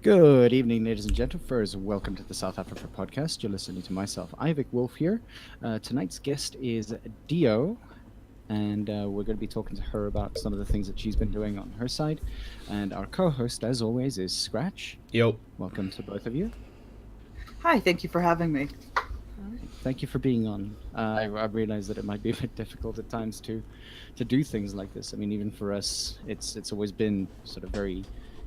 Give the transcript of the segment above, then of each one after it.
Good evening, ladies and gentlemen. Welcome to the south-afrifur podcast. You're listening to myself, Ivik Wolf here. Tonight's guest is Dio, and we're going to be talking to her about some of the things that she's been doing on her side. And our co-host, as always, is Scratch. Yo. Welcome to both of you. Hi, thank you for having me. Thank you for being on. I realize that it might be a bit difficult at times to do things like this. I mean, even for us, it's always been sort of very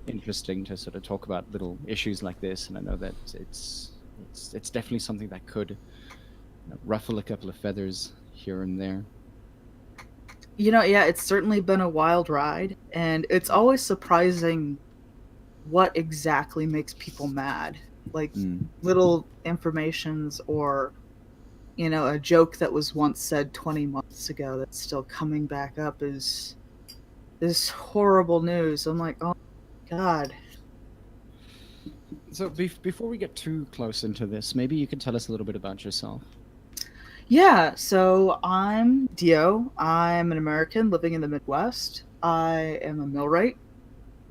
interesting to sort of talk about little issues like this, and I know that it's definitely something that could ruffle a couple of feathers here and there. Yeah, it's certainly been a wild ride, and it's always surprising what exactly makes people mad. Like little informations or, a joke that was once said 20 months ago that's still coming back up is this horrible news. I'm like, oh my God. So before we get too close into this, maybe you could tell us a little bit about yourself. Yeah, so I'm Dio. I'm an American living in the Midwest. I am a millwright,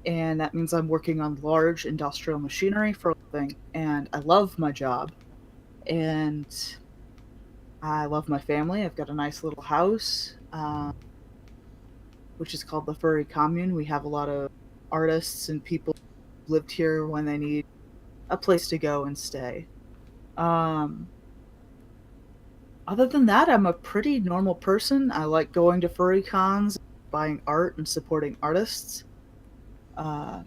and that means I'm working on large industrial machinery for a living, and I love my job, and I love my family. I've got a nice little house, which is called the Furry commune. We have a lot of artists and people who lived here when they need a place to go and stay. Other than that, I'm a pretty normal person. I like going to furry cons, buying art, and supporting artists. Kind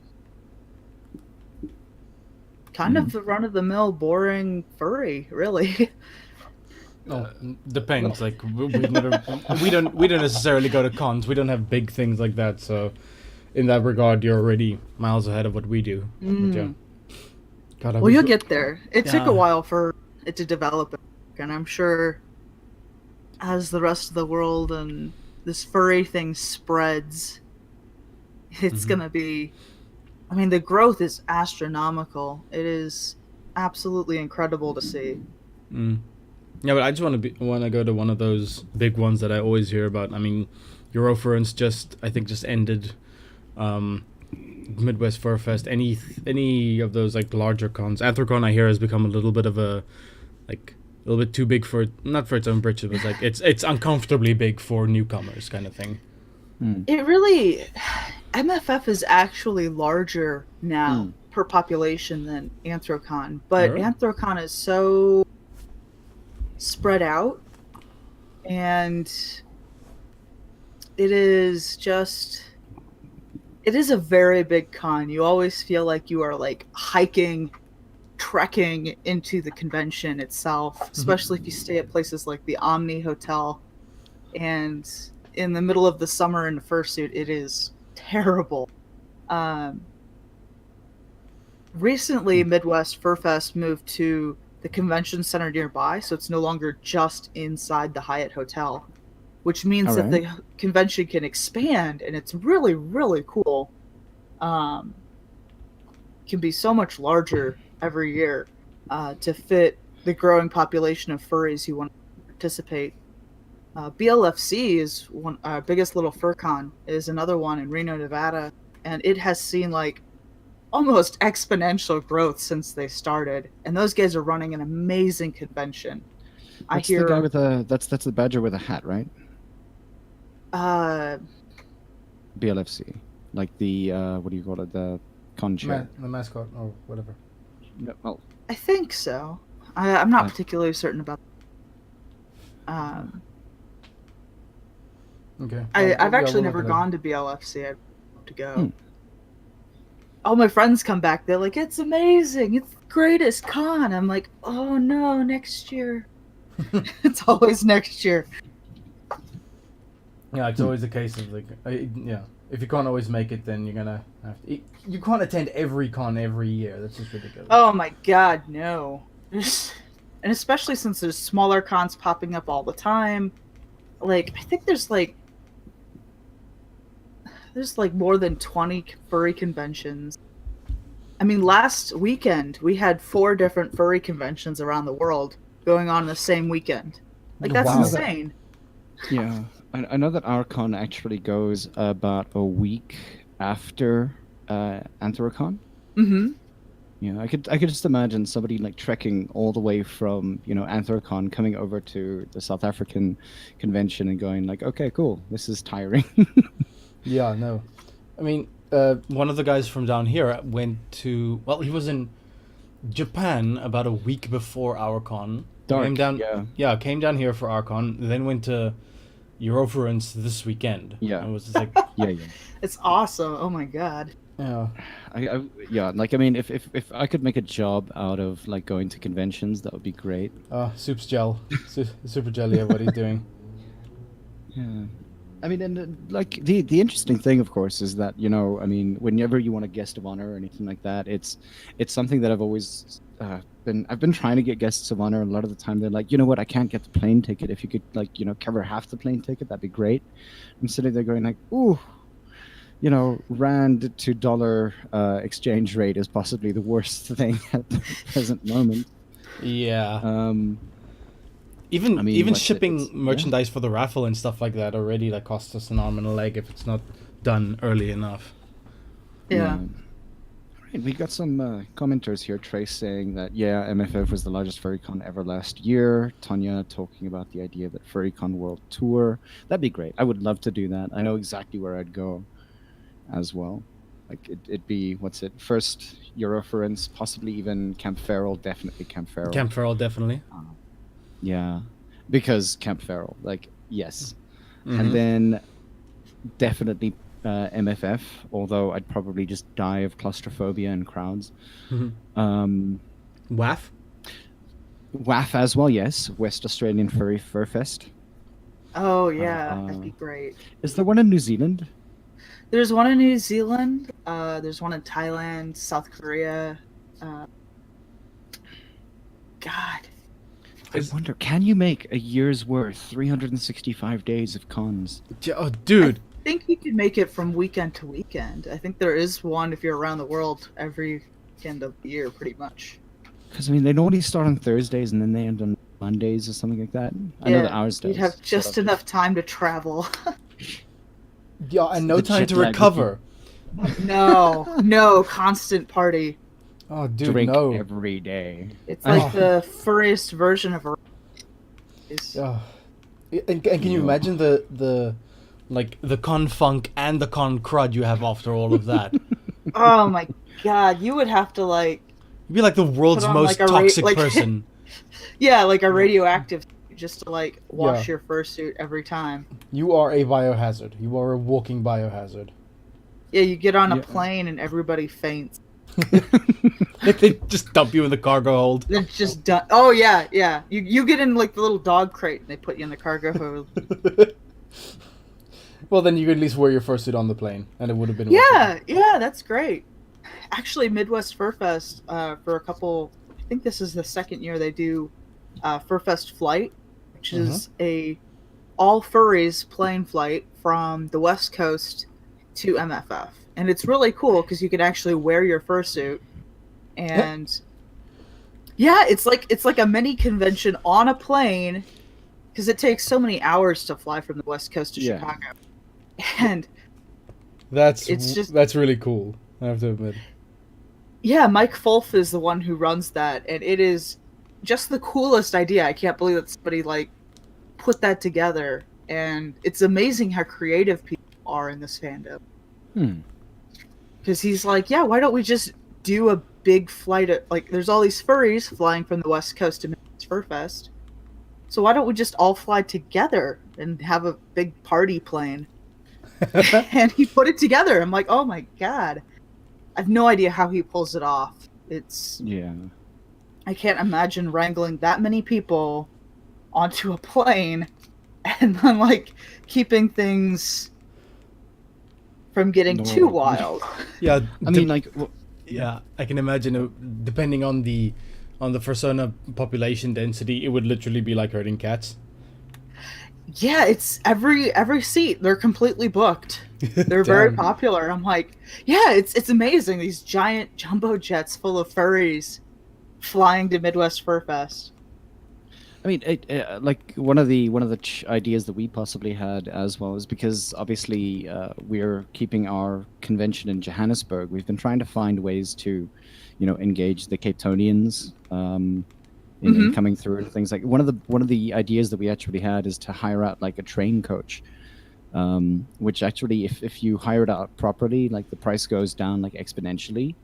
of the run-of-the-mill, boring furry, really. Oh, depends. Like we don't necessarily go to cons. We don't have big things like that. So, in that regard, you're already miles ahead of what we do. But yeah. God, well, you'll get there. It took a while for it to develop, and I'm sure as the rest of the world and this furry thing spreads, it's gonna be. I mean, the growth is astronomical. It is absolutely incredible to see. Yeah, but I just want to go to one of those big ones that I always hear about. I mean, Eurofurence just ended. Midwest Fur Fest. Any of those like larger cons. Anthrocon, I hear, has become a little bit of a little bit too big for not for its own britches, but like it's uncomfortably big for newcomers, kind of thing. It really, MFF is actually larger now per population than Anthrocon, but Anthrocon is so spread out, and it is a very big con. You always feel like you are like hiking, trekking into the convention itself, especially if you stay at places like the Omni Hotel. And in the middle of the summer in a fursuit, it is terrible. Recently, Midwest Fur Fest moved to the convention center nearby, so it's no longer just inside the Hyatt Hotel, which means that the convention can expand, and it's really, really cool. Can be so much larger every year to fit the growing population of furries who want to participate. BLFC is one biggest little fur con, is another one in Reno, Nevada, and it has seen like almost exponential growth since they started. And those guys are running an amazing convention. That's the guy with that's the badger with a hat, right? BLFC, like the what do you call it, the con chair, the mascot or whatever. No, well, I think so. I'm not particularly certain about. Okay. I've actually never gone to BLFC. I'd love to go. All my friends come back. They're like, "It's amazing. It's the greatest con." I'm like, "Oh no, next year." It's always next year. Yeah, it's always the case of like, if you can't always make it, then you're gonna have to. You can't attend every con every year. That's just ridiculous. Oh my God, no. And especially since there's smaller cons popping up all the time. Like, I think there's like more than 20 furry conventions. I mean, last weekend we had 4 different furry conventions around the world going on the same weekend. Like, that's insane. Yeah. I know that our con actually goes about a week after Anthrocon. Yeah, I could just imagine somebody like trekking all the way from, Anthrocon, coming over to the South African convention and going like, okay, cool, this is tiring. Yeah, no. I mean, one of the guys from down here went to. Well, he was in Japan about a week before our con. Dark, Came down. yeah. Yeah, came down here for our con. Then went to Eurofluence this weekend. Yeah. It was just like. Yeah. It's awesome. Oh my god. Yeah. I mean, if I could make a job out of like going to conventions, that would be great. Soup's gel. Super jelly of what he's doing. Yeah. I mean, and like the interesting thing, of course, is that I mean, whenever you want a guest of honor or anything like that, it's something that I've always been trying to get guests of honor. A lot of the time, they're like, you know what, I can't get the plane ticket. If you could like cover half the plane ticket, that'd be great. I'm sitting there going like, ooh, rand to dollar exchange rate is possibly the worst thing at the present moment. Yeah. Even shipping merchandise for the raffle and stuff like that already like costs us an arm and a leg if it's not done early enough. Yeah. All right, we got some commenters here. Trace saying that MFF was the largest FurryCon ever last year. Tanya talking about the idea of a FurryCon World Tour. That'd be great. I would love to do that. I know exactly where I'd go as well. Like it'd be first Eurofluence, possibly even Camp Feral. Definitely Camp Feral. Camp Feral, definitely. Yeah, because Camp Feral, like, yes. Mm-hmm. And then definitely MFF, although I'd probably just die of claustrophobia and crowds. Mm-hmm. WAF? WAF as well, yes. West Australian Furry Fur Fest. Oh yeah, that'd be great. Is there one in New Zealand? There's one in New Zealand. There's one in Thailand, South Korea. God. I wonder, can you make a year's worth, 365 days of cons? Oh, dude. I think you could make it from weekend to weekend. I think there is one if you're around the world every weekend of the year, pretty much. Because, I mean, they normally start on Thursdays and then they end on Mondays or something like that. I know that ours does. You'd have just enough time to travel. Yeah, and no time to recover. No, constant party. Oh, dude, Drink no. every day. It's like the furriest version of a... And can you imagine the con funk and the con crud you have after all of that? Oh my god, you would have to like... You'd be like the world's most toxic person. Yeah, like a radioactive, just to like wash your fursuit every time. You are a biohazard. You are a walking biohazard. Yeah, you get on a plane and everybody faints. They just dump you in the cargo hold. They're just done. Oh yeah. You get in like the little dog crate and they put you in the cargo hold. Well, then you could at least wear your fursuit on the plane, and it would have been. Yeah, that's great. Actually, Midwest Fur Fest for a couple. I think this is the second year they do Furfest Flight, which is a all furries plane flight from the West Coast to MFF. And it's really cool because you can actually wear your fursuit, and it's like a mini convention on a plane, because it takes so many hours to fly from the West Coast to Chicago, and that's really cool. I have to admit. Yeah, Mike Fulf is the one who runs that, and it is just the coolest idea. I can't believe that somebody like put that together, and it's amazing how creative people are in this fandom. Because he's like, why don't we just do a big flight of, like, there's all these furries flying from the West Coast to Midwest Fur Fest. So why don't we just all fly together and have a big party plane? And he put it together. I'm like, oh my god. I have no idea how he pulls it off. I can't imagine wrangling that many people onto a plane and then, like, keeping things from getting too wild. Yeah, I mean, like, I can imagine it, depending on the fursona population density, it would literally be like herding cats. Yeah, it's every seat. They're completely booked. They're very popular. I'm like, it's amazing. These giant jumbo jets full of furries flying to Midwest Fur Fest. I mean, like one of the ideas that we possibly had as well is because obviously we're keeping our convention in Johannesburg. We've been trying to find ways to, engage the Cape Townians in coming through and things like. One of the ideas that we actually had is to hire out like a train coach, which actually, if you hire it out properly, like the price goes down like exponentially.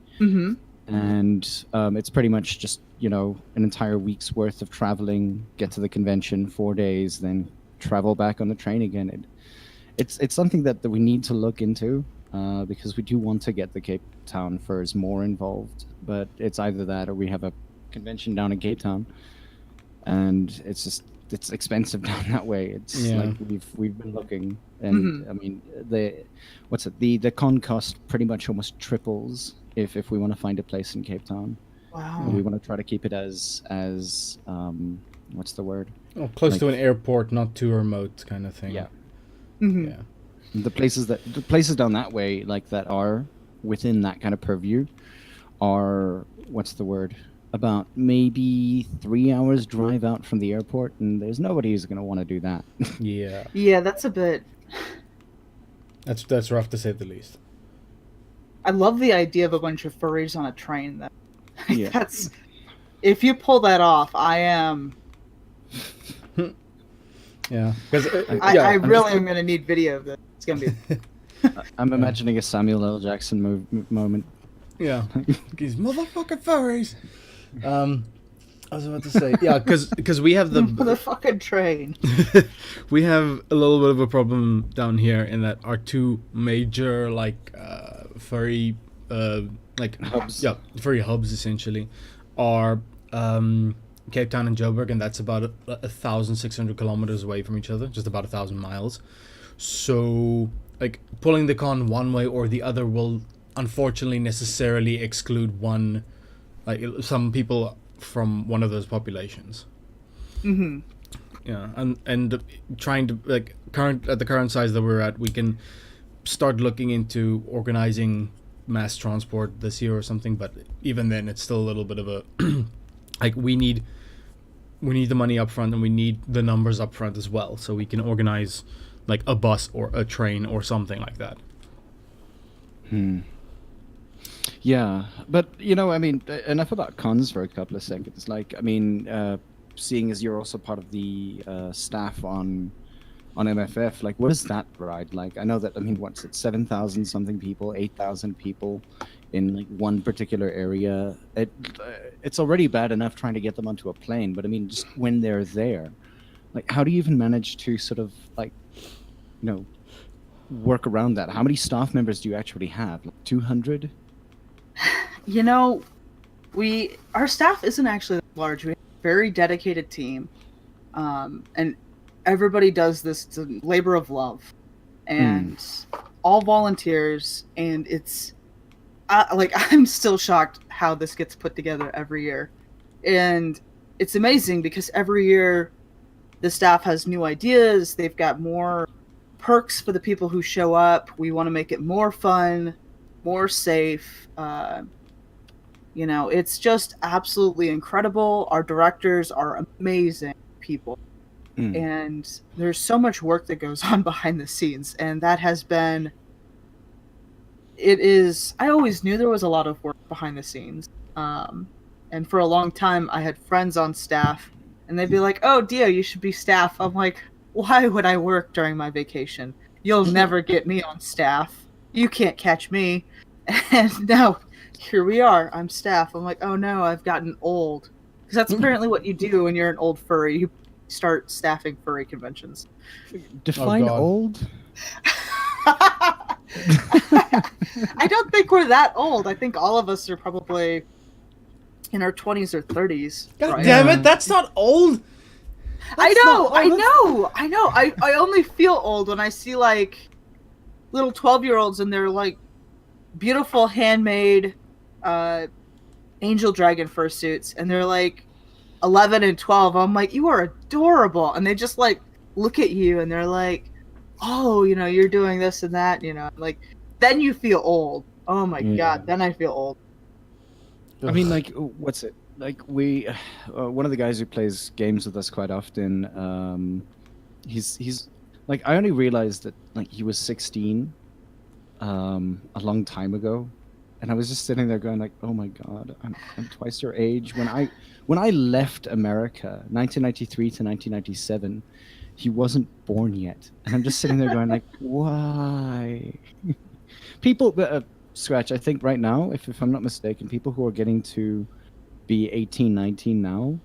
And it's pretty much just an entire week's worth of traveling, get to the convention 4 days, then travel back on the train again. It's something that we need to look into, because we do want to get the Cape Town Furs more involved, but it's either that or we have a convention down in Cape Town, and it's expensive down that way. It's like we've been looking, and I mean the con cost pretty much almost triples if we want to find a place in Cape Town. Wow. And we want to try to keep it as what's the word? Oh, close to an airport, not too remote kind of thing. Yeah. Yeah. The places down that way, like that are within that kind of purview, are what's the word? About maybe 3 hours drive out from the airport, and there's nobody who's going to want to do that. Yeah. Yeah, that's a bit. That's rough to say the least. I love the idea of a bunch of furries on a train. Though. Yeah. That's if you pull that off, I am. Yeah, because I really am going to need video of this. It's going to be. I'm imagining a Samuel L. Jackson moment. Yeah, these motherfucking furries. I was about to say, yeah, because we have the motherfucking train. We have a little bit of a problem down here in that our two major furry hubs. Yeah, furry hubs essentially are Cape Town and Joburg, and that's about 1,600 kilometers away from each other, just about 1,000 miles. So like pulling the con one way or the other will unfortunately necessarily exclude one, like some people from one of those populations. Yeah, and trying to at the current size that we're at, we can start looking into organizing mass transport this year or something, but even then it's still a little bit of a we need the money up front, and we need the numbers up front as well, so we can organize like a bus or a train or something like that. Yeah, but I mean, enough about cons for a couple of seconds. Like, I mean, seeing as you're also part of the staff on MFF, like, what is that ride like? I know that, I mean, what's it, 7,000 something people, 8,000 people in like one particular area. It's already bad enough trying to get them onto a plane, but I mean, just when they're there, like, how do you even manage to sort of like, work around that? How many staff members do you actually have? Like 200? Our staff isn't actually that large. We have a very dedicated team, and everybody does this. It's a labor of love, and all volunteers. And it's I'm still shocked how this gets put together every year, and it's amazing because every year the staff has new ideas. They've got more perks for the people who show up. We want to make it more fun, more safe. It's just absolutely incredible. Our directors are amazing people. And there's so much work that goes on behind the scenes. And that has been... I always knew there was a lot of work behind the scenes. And for a long time, I had friends on staff. And they'd be like, oh, Dio, you should be staff. I'm like, why would I work during my vacation? You'll never get me on staff. You can't catch me. And now... here we are. I'm staff. I'm like, oh no, I've gotten old. Because that's apparently what you do when you're an old furry. You start staffing furry conventions. Define old? I don't think we're that old. I think all of us are probably in our 20s or 30s. God damn it, that's not old! I know. I only feel old when I see like little 12-year-olds and they're like beautiful handmade angel dragon fursuits, and they're like 11 and 12. I'm like, you are adorable, and they just like look at you and they're like, oh, you're doing this and that, like, then you feel old. Oh my god, then I feel old. I mean, like, what's it like? We one of the guys who plays games with us quite often, he's like, I only realized that like he was 16 a long time ago. and I was just sitting there going like, oh my god, I'm twice your age. When I left America, 1993 to 1997, he wasn't born yet, and I'm just sitting there going like, why? People, Scratch. I think right now, if I'm not mistaken, people who are getting to be 18, 19 now,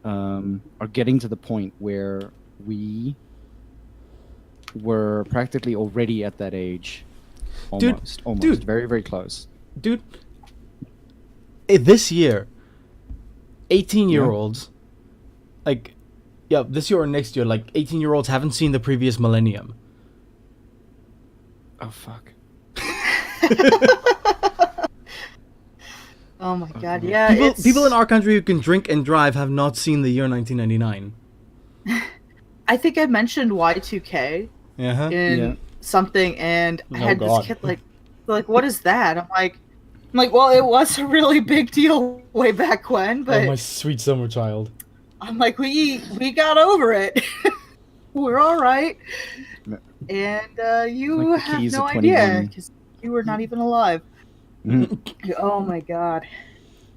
are getting to the point where we were practically already at that age. Almost, dude. Very, very close. Dude, this year, 18-year-olds, like, yeah, this year or next year, like, 18-year-olds haven't seen the previous millennium. Oh, fuck. Oh my god, yeah. People in our country who can drink and drive have not seen the year 1999. I think I mentioned Y2K in something, and I had this kid like, what is that? I'm like, well, it was a really big deal way back when, but my sweet summer child. I'm like, we got over it. We're all right. And you like have no idea because you were not even alive. Oh my god.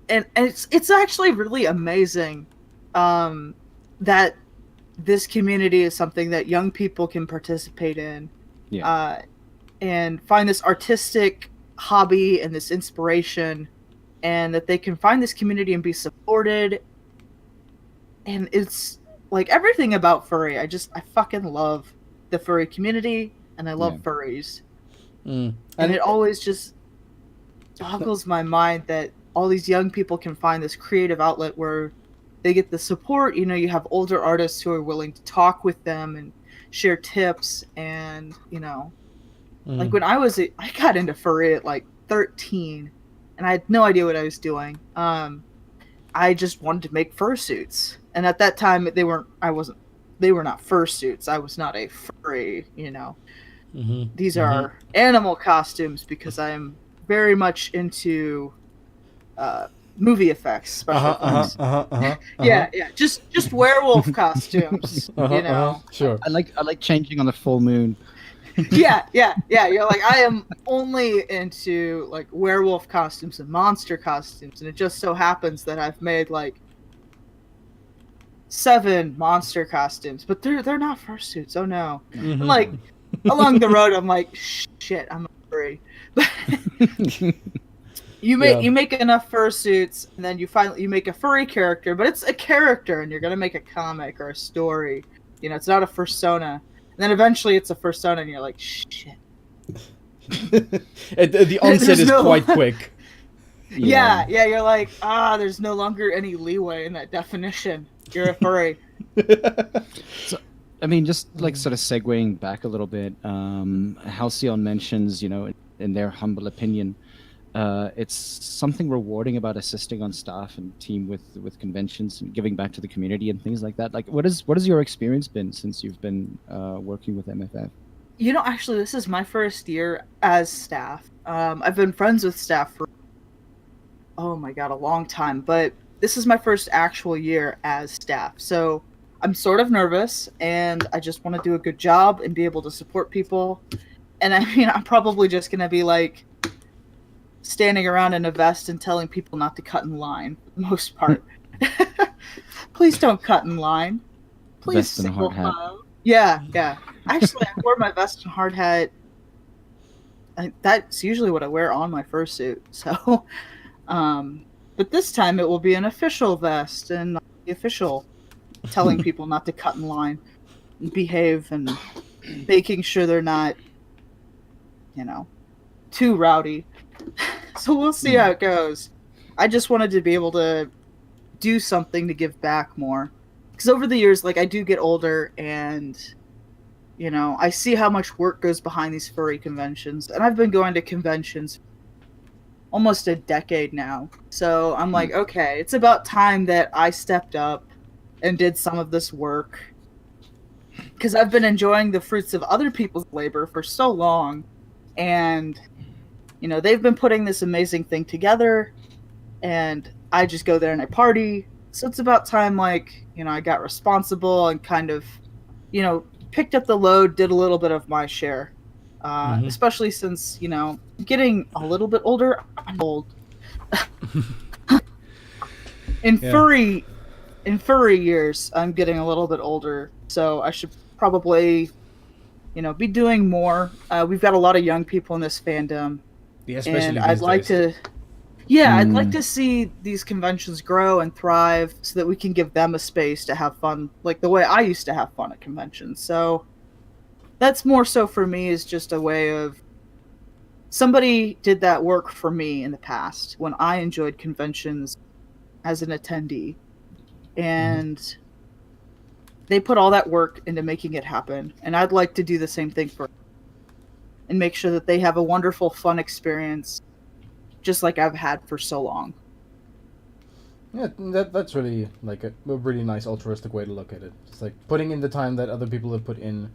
And it's actually really amazing that this community is something that young people can participate in and find this artistic hobby and this inspiration, and that they can find this community and be supported. And it's like everything about furry. I fucking love the furry community, and I love furries. And it always just boggles my mind that all these young people can find this creative outlet where they get the support. You know, you have older artists who are willing to talk with them and share tips. And, you know, like when I got into furry at like 13, and I had no idea what I was doing. I just wanted to make fursuits. And at that time, they were not fursuits. I was not a furry, you know. These are animal costumes, because I am very much into movie effects, special effects. Yeah, just werewolf costumes, you know. Sure. I like changing on the full moon. Yeah. You're like, I am only into like werewolf costumes and monster costumes, and it just so happens that I've made like 7 monster costumes, but they're not fursuits. Oh no. I'm like, along the road, I'm like, shit, I'm a furry. You make enough fursuits, and then you make a furry character, but it's a character, and you're gonna make a comic or a story. You know, it's not a fursona. And then eventually it's a fursona, and you're like, shit. The onset is quite quick. Yeah, you're like, there's no longer any leeway in that definition. You're a furry. So, I mean, just like sort of segueing back a little bit, Halcyon mentions, you know, in their humble opinion, it's something rewarding about assisting on staff and team with conventions and giving back to the community and things like that. Like, what has your experience been since you've been working with MFF? You know, actually, this is my first year as staff. I've been friends with staff for, oh my god, a long time, but this is my first actual year as staff. So I'm sort of nervous, and I just want to do a good job and be able to support people. And I mean, I'm probably just going to be like standing around in a vest and telling people not to cut in line for the most part. Please don't cut in line. Please, vest and a hard hat. Yeah. Actually, I wore my vest and hard hat. That's usually what I wear on my fursuit. So, but this time it will be an official vest and not the official telling people not to cut in line and behave, and making sure they're not, you know, too rowdy. So we'll see how it goes. I just wanted to be able to do something to give back more. Because over the years, like, I do get older, and, you know, I see how much work goes behind these furry conventions. And I've been going to conventions almost a decade now. So I'm like, okay, it's about time that I stepped up and did some of this work. Because I've been enjoying the fruits of other people's labor for so long. And, you know, they've been putting this amazing thing together, and I just go there and I party. So it's about time, like, you know, I got responsible and kind of, you know, picked up the load, did a little bit of my share. especially since, you know, getting a little bit older. I'm old. In furry years, I'm getting a little bit older, so I should probably, you know, be doing more. We've got a lot of young people in this fandom, and I'd like to see these conventions grow and thrive so that we can give them a space to have fun, like the way I used to have fun at conventions. So that's more so for me, is just a way of, somebody did that work for me in the past when I enjoyed conventions as an attendee, and they put all that work into making it happen, and I'd like to do the same thing for, and make sure that they have a wonderful, fun experience, just like I've had for so long. Yeah, that's really like a really nice altruistic way to look at it. It's like putting in the time that other people have put in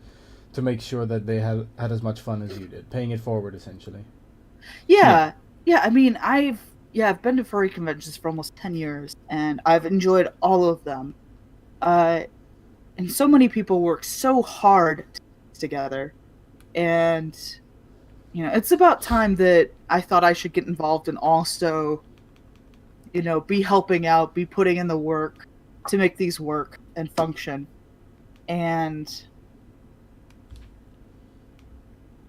to make sure that they had as much fun as you did, paying it forward essentially. Yeah. I mean, I've been to furry conventions for almost 10 years, and I've enjoyed all of them. And so many people work so hard together, and you know, it's about time that I thought I should get involved and also, you know, be helping out, be putting in the work to make these work and function. And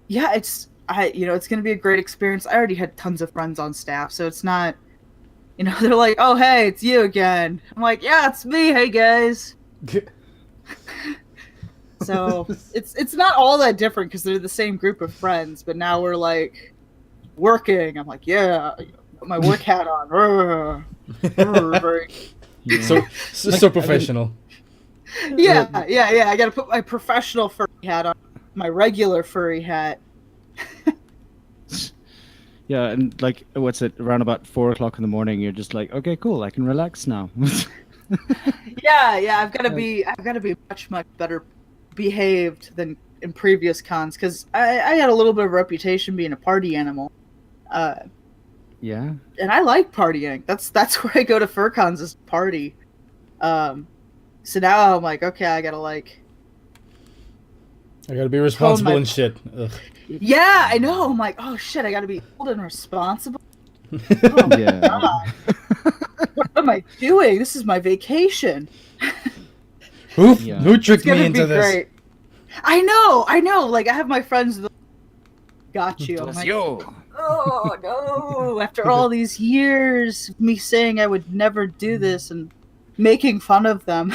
yeah, it's going to be a great experience. I already had tons of friends on staff, so it's not, you know, they're like, "Oh, hey, it's you again." I'm like, "Yeah, it's me. Hey, guys." So it's not all that different because they're the same group of friends, but now we're like working. I'm like, "Yeah, put my work hat on." So professional. Yeah. I got to put my professional furry hat on, my regular furry hat. Yeah, and like, what's it? Around about 4 o'clock in the morning, you're just like, okay, cool, I can relax now. Yeah. I've got to be much better behaved than in previous cons, because I had a little bit of a reputation being a party animal. Yeah. And I like partying. That's where I go to fur cons, is party. So now I'm like, okay, I gotta be responsible and shit. Ugh. Yeah, I know. I'm like, oh shit, I gotta be old and responsible. Oh my God. What am I doing? This is my vacation. Who tricked me into this? Great. I know. Like, I have my friends that got you. I'm like, oh no. After all these years of me saying I would never do this and making fun of them.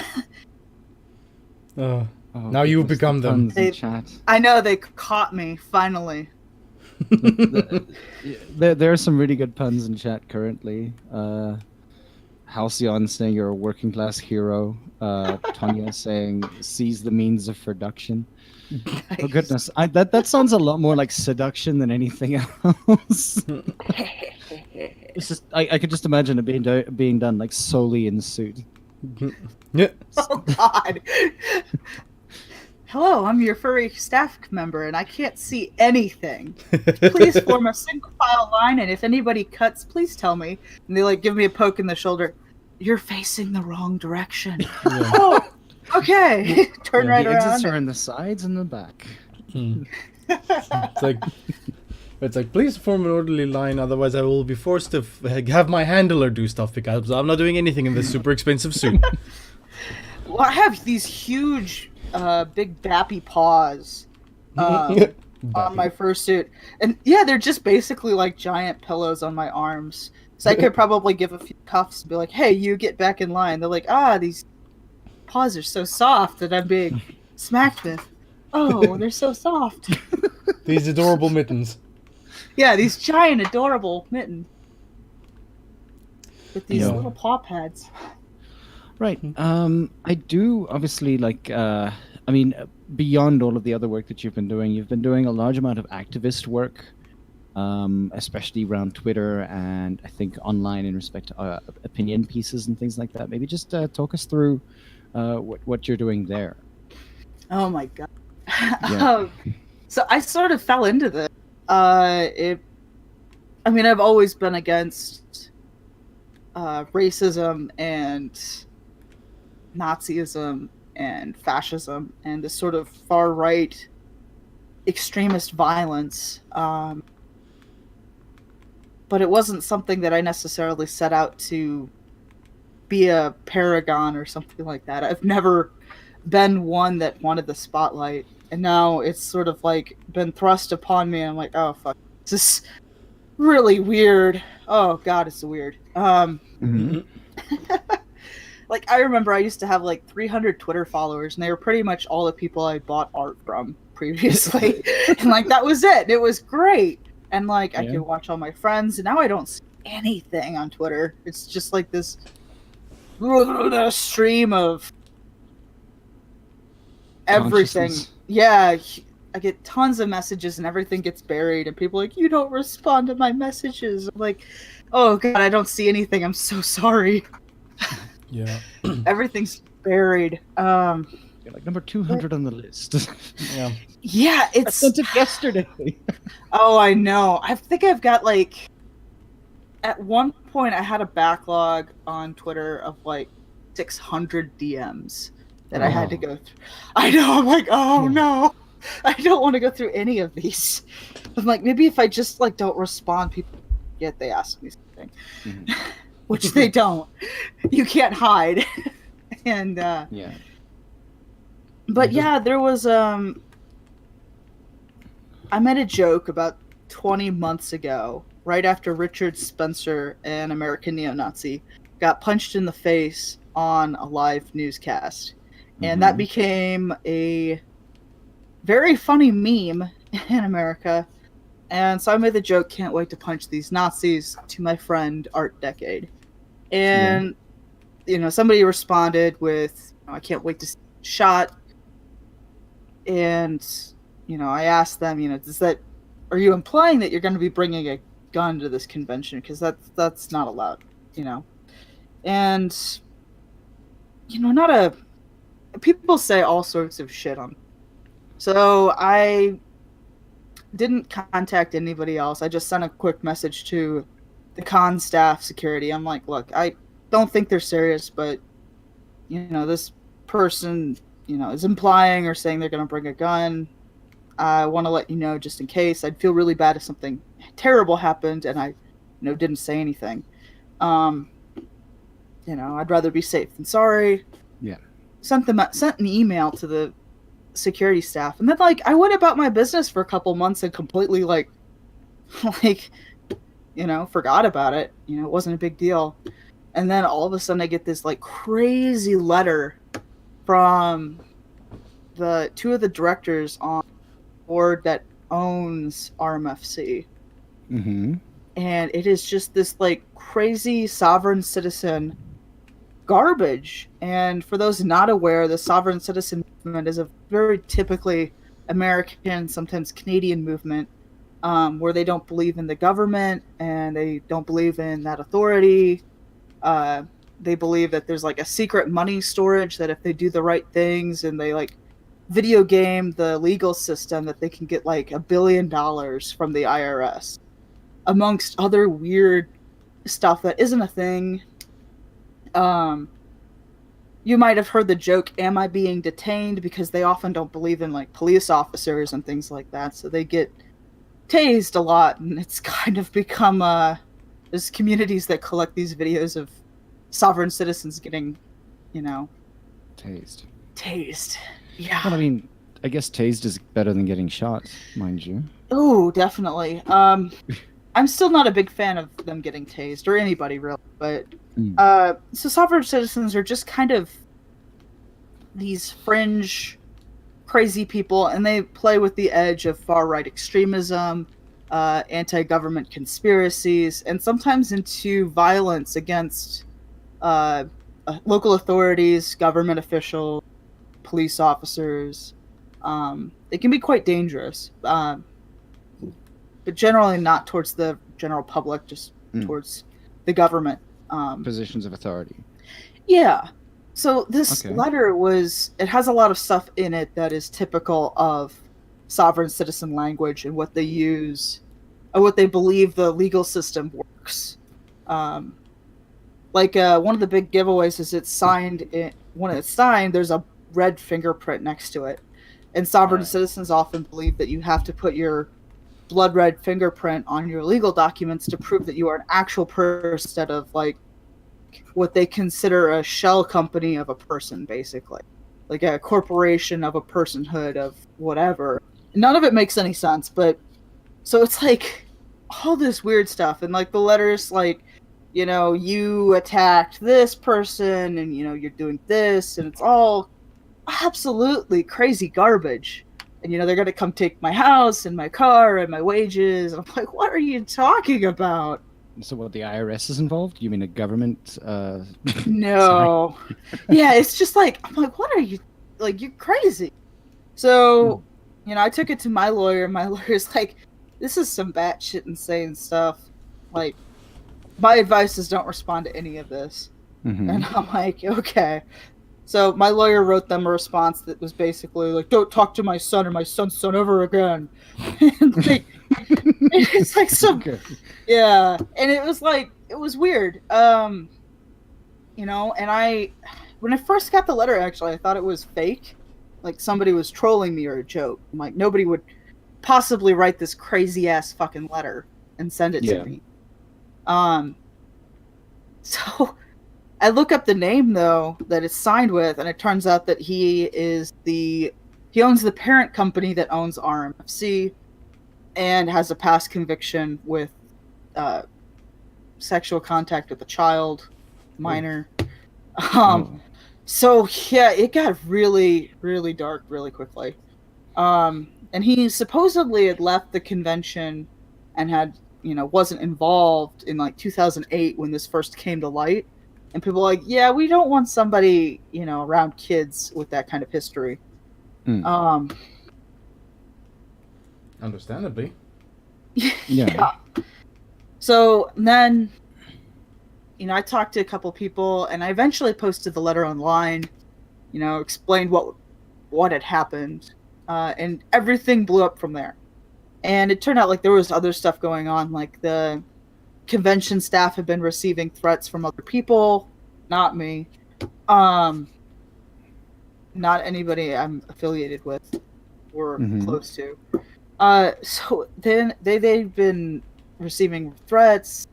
Now you've become them. I know, they caught me, finally. There are some really good puns in chat currently. Halcyon saying you're a working class hero. Tonya saying seize the means of production. Nice. Oh goodness, that sounds a lot more like seduction than anything else. It's just I could just imagine it being done like solely in suit. Yeah. Oh God. Hello, I'm your furry staff member, and I can't see anything. Please form a single file line, and if anybody cuts, please tell me. And they like give me a poke in the shoulder. You're facing the wrong direction. Yeah. Oh, okay. Turn right around. The exits are in the sides and the back. It's like, please form an orderly line, otherwise I will be forced to have my handler do stuff because I'm not doing anything in this super expensive suit. Well, I have these huge, big bappy paws on my fursuit, and yeah, they're just basically like giant pillows on my arms. So I could probably give a few cuffs and be like, "Hey, you get back in line." They're like, these paws are so soft that I'm being smacked with. Oh, they're so soft. These adorable mittens. Yeah, these giant, adorable mittens with these little paw pads. Right. I do obviously like. I mean, beyond all of the other work that you've been doing a large amount of activist work, especially around Twitter and I think online in respect to opinion pieces and things like that. Maybe just talk us through what you're doing there. Oh my God. Yeah. So I sort of fell into this. I've always been against racism and Nazism and fascism and this sort of far right extremist violence, but it wasn't something that I necessarily set out to be a paragon or something like that. I've never been one that wanted the spotlight, and now it's sort of like been thrust upon me. And I'm like, oh fuck, this is really weird. Oh god, it's weird. Like, I remember I used to have like 300 Twitter followers, and they were pretty much all the people I bought art from previously. And like, that was it. It was great. And like, I could watch all my friends, and now I don't see anything on Twitter. It's just like this stream of everything. Yeah, I get tons of messages, and everything gets buried, and people are like, you don't respond to my messages. I'm like, oh god, I don't see anything. I'm so sorry. Yeah. Everything's buried. You're like number 200 on the list. Yeah. Yeah, I it's sent it yesterday. Oh, I know. I think I've got like, at one point I had a backlog on Twitter of like 600 DMs that I had to go through. I know. I'm like, oh no, I don't want to go through any of these. I'm like, maybe if I just like don't respond, people yet they ask me something, which they don't. You can't hide. And Yeah. but yeah, there was I made a joke about 20 months ago, right after Richard Spencer, an American neo-Nazi, got punched in the face on a live newscast. And that became a very funny meme in America. And so I made the joke, can't wait to punch these Nazis, to my friend Art Decade. And, you know, somebody responded with, I can't wait to see you shot. And, you know, I asked them, you know, are you implying that you're going to be bringing a gun to this convention? Because that's not allowed, you know. And, you know, people say all sorts of shit on. So I didn't contact anybody else. I just sent a quick message to the con staff security. I'm like, look, I don't think they're serious, but, you know, this person, you know, is implying or saying they're going to bring a gun. I want to let you know just in case. I'd feel really bad if something terrible happened and I, you know, didn't say anything. You know, I'd rather be safe than sorry. Yeah. Sent an email to the security staff, and then like I went about my business for a couple months and completely like you know, forgot about it. You know, it wasn't a big deal. And then all of a sudden I get this like crazy letter from the two of the directors on the board that owns RMFC. And it is just this like crazy sovereign citizen garbage. And for those not aware, the sovereign citizen movement is a very typically American, sometimes Canadian movement, where they don't believe in the government and they don't believe in that authority. They believe that there's like a secret money storage, that if they do the right things and they like video game the legal system, that they can get like $1 billion from the IRS, amongst other weird stuff that isn't a thing. You might have heard the joke, am I being detained? Because they often don't believe in like police officers and things like that, so they get tased a lot, and it's kind of become there's communities that collect these videos of sovereign citizens getting, you know, tased. Yeah. Well, I mean, I guess tased is better than getting shot, mind you. Oh, definitely. I'm still not a big fan of them getting tased, or anybody really, but so sovereign citizens are just kind of these fringe crazy people, and they play with the edge of far-right extremism, anti-government conspiracies, and sometimes into violence against local authorities, government officials, police officers. It can be quite dangerous, but generally not towards the general public, just towards the government. Positions of authority. Yeah. So this letter it has a lot of stuff in it that is typical of sovereign citizen language and what they use, or what they believe the legal system works. One of the big giveaways is it's signed. When it's signed, there's a red fingerprint next to it. And sovereign citizens often believe that you have to put your blood red fingerprint on your legal documents to prove that you are an actual person instead of like what they consider a shell company of a person, basically. Like a corporation of a personhood of whatever. None of it makes any sense, but so it's like all this weird stuff. And like the letters, like, you know, you attacked this person and, you know, you're doing this, and it's all absolutely crazy garbage. And, you know, they're going to come take my house and my car and my wages. And I'm like, what are you talking about? So what, the IRS is involved? You mean a government? No. Yeah, it's just like, I'm like, what are you, like, you're crazy. So, you know, I took it to my lawyer. My lawyer's like, this is some batshit insane stuff. Like, my advice is don't respond to any of this. And I'm like, okay. So my lawyer wrote them a response that was basically like, don't talk to my son or my son's son ever again. And like, it's like some, yeah. And it was like, it was weird. You know, and when I first got the letter, actually, I thought it was fake. Like somebody was trolling me or a joke. I'm like, nobody would possibly write this crazy ass fucking letter and send it to me. So I look up the name though that it's signed with, and it turns out that he owns the parent company that owns RMFC, and has a past conviction with sexual contact with a child, minor. So yeah, it got really, really dark really quickly. And he supposedly had left the convention and had, you know, wasn't involved in like 2008 when this first came to light. And people are like, yeah, we don't want somebody, you know, around kids with that kind of history. Understandably. Yeah. So then, you know, I talked to a couple people, and I eventually posted the letter online, you know, explained what had happened, and everything blew up from there. And it turned out like there was other stuff going on, like the convention staff had been receiving threats from other people, not me, not anybody I'm affiliated with or close to. So then they've been receiving threats.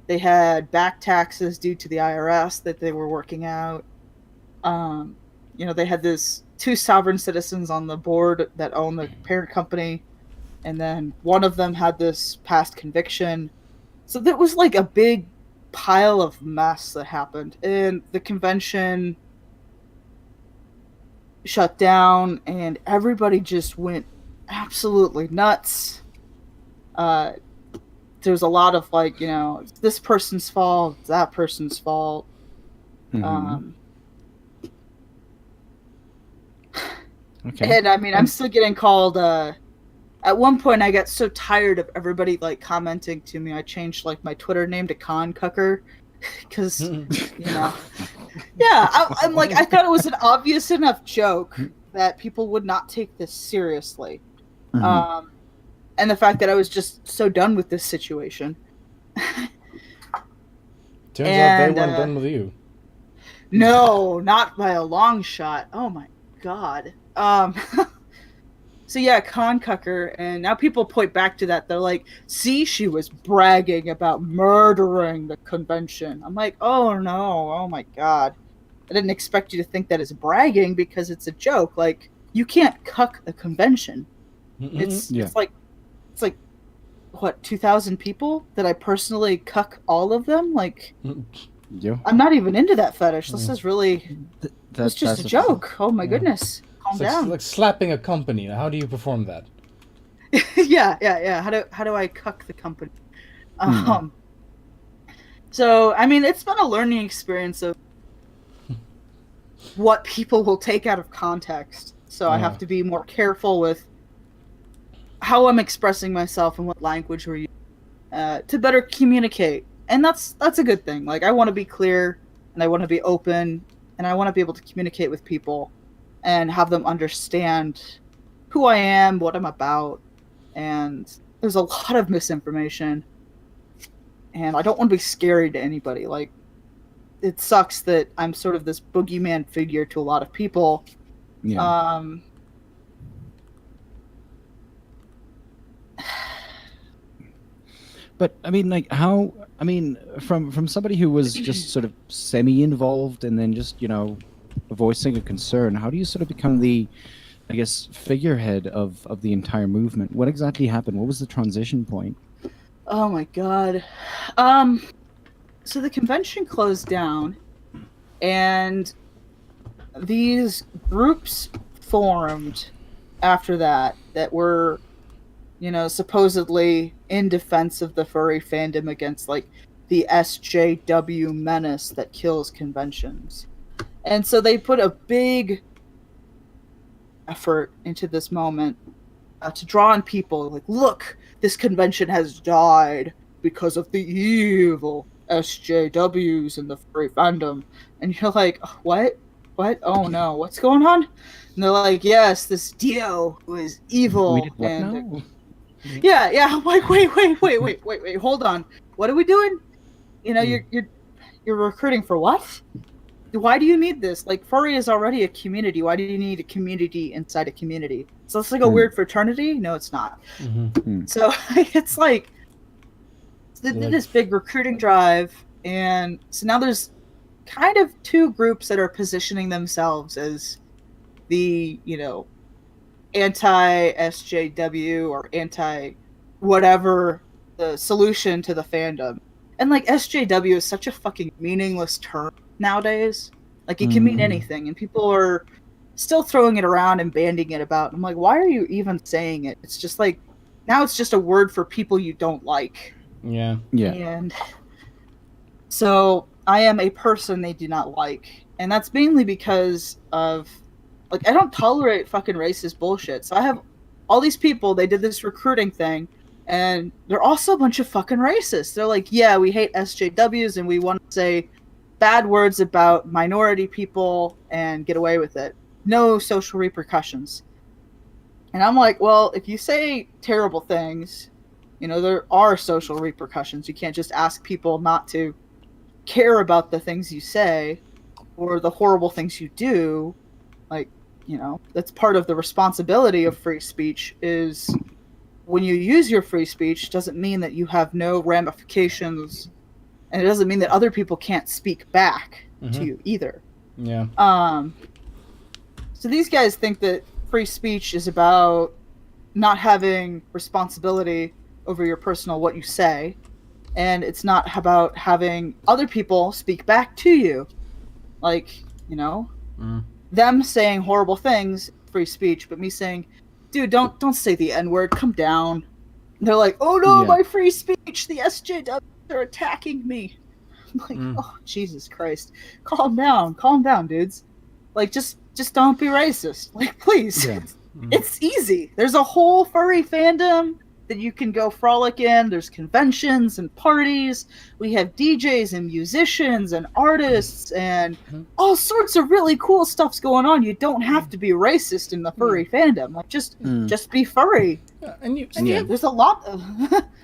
They had back taxes due to the IRS that they were working out. You know, they had two sovereign citizens on the board that own the parent company, and then one of them had this past conviction. So there was like a big pile of mess that happened, and the convention shut down, and everybody just went absolutely nuts. There's a lot of like, you know, it's this person's fault, it's that person's fault. Okay. And I mean, I'm still getting called. At one point, I got so tired of everybody like commenting to me, I changed like my Twitter name to Con Cucker, because you know, yeah, I'm like, I thought it was an obvious enough joke that people would not take this seriously. And the fact that I was just so done with this situation. Turns out they weren't done with you. No, not by a long shot. Oh my god. So yeah, Con Cucker, and now people point back to that. They're like, see, she was bragging about murdering the convention. I'm like, oh no, oh my god. I didn't expect you to think that it's bragging because it's a joke. Like, you can't cuck a convention. It's like what, 2,000 people that I personally cuck all of them? Like, I'm not even into that fetish. This is really, it's just a joke. Oh my goodness. Calm down. It's like slapping a company. How do you perform that? yeah. How do I cuck the company? So, I mean, it's been a learning experience of what people will take out of context. So I have to be more careful with how I'm expressing myself and what language we're using to better communicate. And that's a good thing. Like, I want to be clear, and I want to be open, and I want to be able to communicate with people and have them understand who I am, what I'm about. And there's a lot of misinformation, and I don't want to be scary to anybody. Like, it sucks that I'm sort of this boogeyman figure to a lot of people. But I mean, like, how? I mean, from somebody who was just sort of semi-involved and then just voicing a concern, how do you sort of become the, I guess, figurehead of the entire movement? What exactly happened? What was the transition point? Oh my god. So the convention closed down, and these groups formed after that were, supposedly in defense of the furry fandom against, like, the SJW menace that kills conventions. And so they put a big effort into this moment to draw on people, like, look, this convention has died because of the evil SJWs and the furry fandom. And you're like, what? Oh no, what's going on? And they're like, yes, this Dio who is evil. We did what and now? Yeah. I'm like, wait, hold on. What are we doing? You're recruiting for what? Why do you need this? Like, furry is already a community. Why do you need a community inside a community? So it's like a weird fraternity? No, it's not. So it's like, they did this big recruiting drive, and so now there's kind of two groups that are positioning themselves as the, anti-SJW or anti-whatever the solution to the fandom. And, like, SJW is such a fucking meaningless term nowadays. Like, it can mean anything, and people are still throwing it around and bandying it about. I'm like, why are you even saying it? It's just like, now it's just a word for people you don't like. Yeah. And so I am a person they do not like. And that's mainly because of, like, I don't tolerate fucking racist bullshit. So I have all these people, they did this recruiting thing, and they're also a bunch of fucking racists. They're like, yeah, we hate SJWs and we want to say bad words about minority people and get away with it. No social repercussions. And I'm like, well, if you say terrible things, there are social repercussions. You can't just ask people not to care about the things you say or the horrible things you do. Like, that's part of the responsibility of free speech is when you use your free speech doesn't mean that you have no ramifications, and it doesn't mean that other people can't speak back to you either. Yeah. So these guys think that free speech is about not having responsibility over your personal what you say, and it's not about having other people speak back to you. Like, them saying horrible things, free speech, but me saying, dude, don't say the N-word, come down. And they're like, oh no, my free speech, the SJWs are attacking me. I'm like, oh, Jesus Christ. Calm down, dudes. Like, just don't be racist. Like, please. Yeah. It's easy. There's a whole furry fandom that you can go frolic in. There's conventions and parties. We have DJs and musicians and artists and all sorts of really cool stuff's going on. You don't have to be racist in the furry fandom. Like, just be furry. Yeah, and you there's a lot of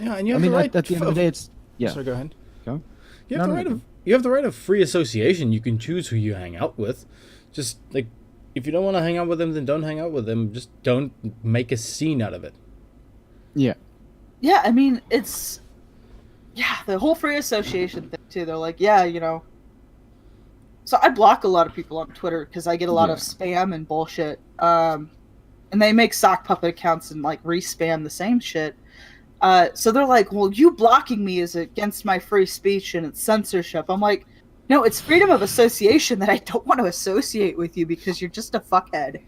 and you have the right at the end of the day, it's Sorry, go ahead. Go. You have the right of free association. You can choose who you hang out with. Just, like, if you don't want to hang out with them, then don't hang out with them. Just don't make a scene out of it. Yeah. Yeah, I mean, it's... Yeah, the whole free association thing, too. They're like, yeah, So I block a lot of people on Twitter because I get a lot of spam and bullshit. And they make sock puppet accounts and, like, re-spam the same shit. So they're like, well, you blocking me is against my free speech and it's censorship. I'm like, no, it's freedom of association that I don't want to associate with you because you're just a fuckhead.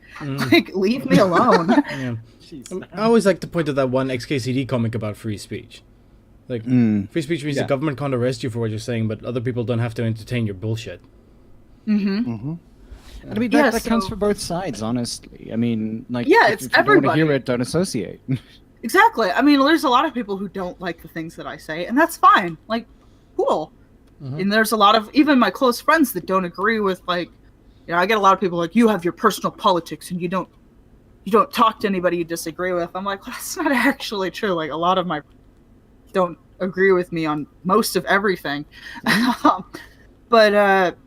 Like, leave me alone. Yeah. I always like to point to that one XKCD comic about free speech. Like, free speech means the government can't arrest you for what you're saying, but other people don't have to entertain your bullshit. I mean, that counts for both sides, honestly. I mean, like, it's if you everybody. don't want to hear it, don't associate. Exactly. I mean, there's a lot of people who don't like the things that I say, and that's fine. Like, cool. And there's a lot of, even my close friends that don't agree with, like, I get a lot of people like, you have your personal politics and you don't talk to anybody you disagree with. I'm like, well, that's not actually true. Like, a lot of my don't agree with me on most of everything. But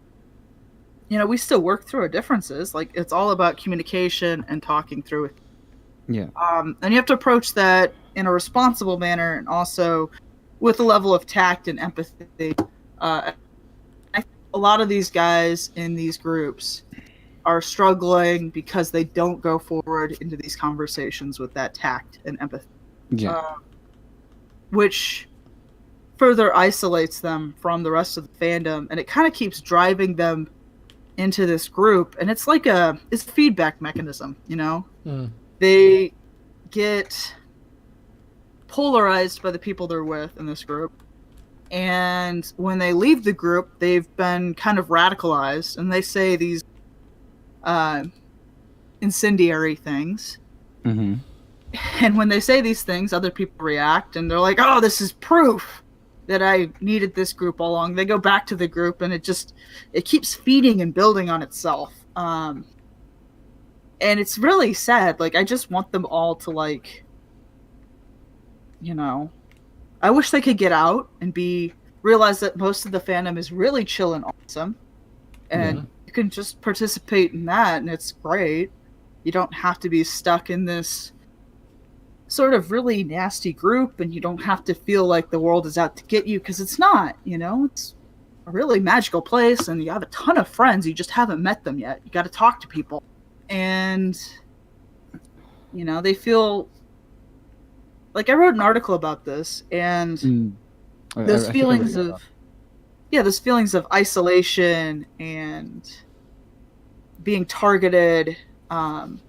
we still work through our differences. Like, it's all about communication and talking through it. Yeah. And you have to approach that in a responsible manner and also with a level of tact and empathy. A lot of these guys in these groups are struggling because they don't go forward into these conversations with that tact and empathy. Yeah. Which further isolates them from the rest of the fandom, and it kind of keeps driving them into this group, and it's like it's a feedback mechanism, you know? They get polarized by the people they're with in this group, and when they leave the group, they've been kind of radicalized, and they say these incendiary things. Mm-hmm. And when they say these things, other people react, and they're like, oh, this is proof that I needed this group all along. They go back to the group, and it keeps feeding and building on itself. And it's really sad. Like, I just want them all to, like, you know, I wish they could get out and realize that most of the fandom is really chill and awesome. And you can just participate in that, and it's great. You don't have to be stuck in this sort of really nasty group, and you don't have to feel like the world is out to get you, because it's not, you know? It's a really magical place, and you have a ton of friends. You just haven't met them yet. You got to talk to people. And, you know, they feel... Like, I wrote an article about this, and those feelings of... Yeah, those feelings of isolation and being targeted, and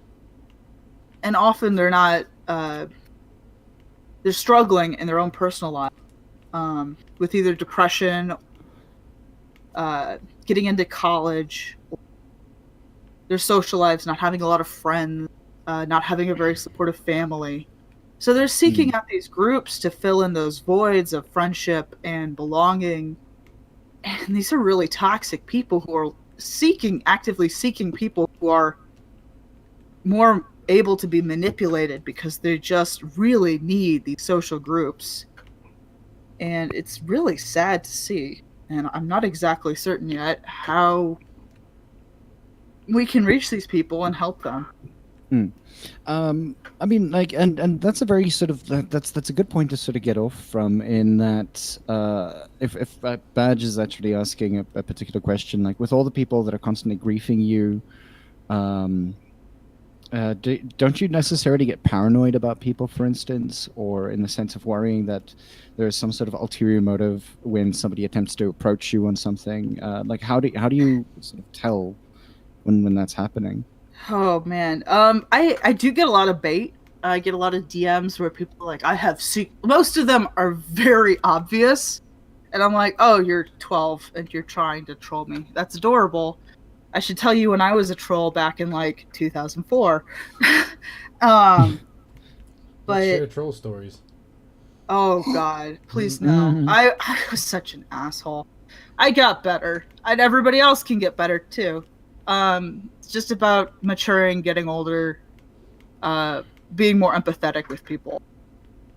often they're not... they're struggling in their own personal life with either depression, getting into college, their social lives, not having a lot of friends, not having a very supportive family. So they're seeking out these groups to fill in those voids of friendship and belonging. And these are really toxic people who are actively seeking people who are more able to be manipulated because they just really need these social groups. And it's really sad to see. And I'm not exactly certain yet how we can reach these people and help them. I mean, like, and that's a very sort of that's a good point to sort of get off from, in that if Badge is actually asking a particular question, like, with all the people that are constantly griefing you, don't you necessarily get paranoid about people, for instance, or in the sense of worrying that there is some sort of ulterior motive when somebody attempts to approach you on something? Like, how do you sort of tell when that's happening? Oh man, I do get a lot of bait. I get a lot of DMs where people are like, I have most of them are very obvious, and I'm like, oh, you're 12 and you're trying to troll me. That's adorable. I should tell you, when I was a troll back in like 2004. Let's but share troll stories. Oh God, please no. I was such an asshole. I got better, and everybody else can get better too. It's just about maturing, getting older, being more empathetic with people,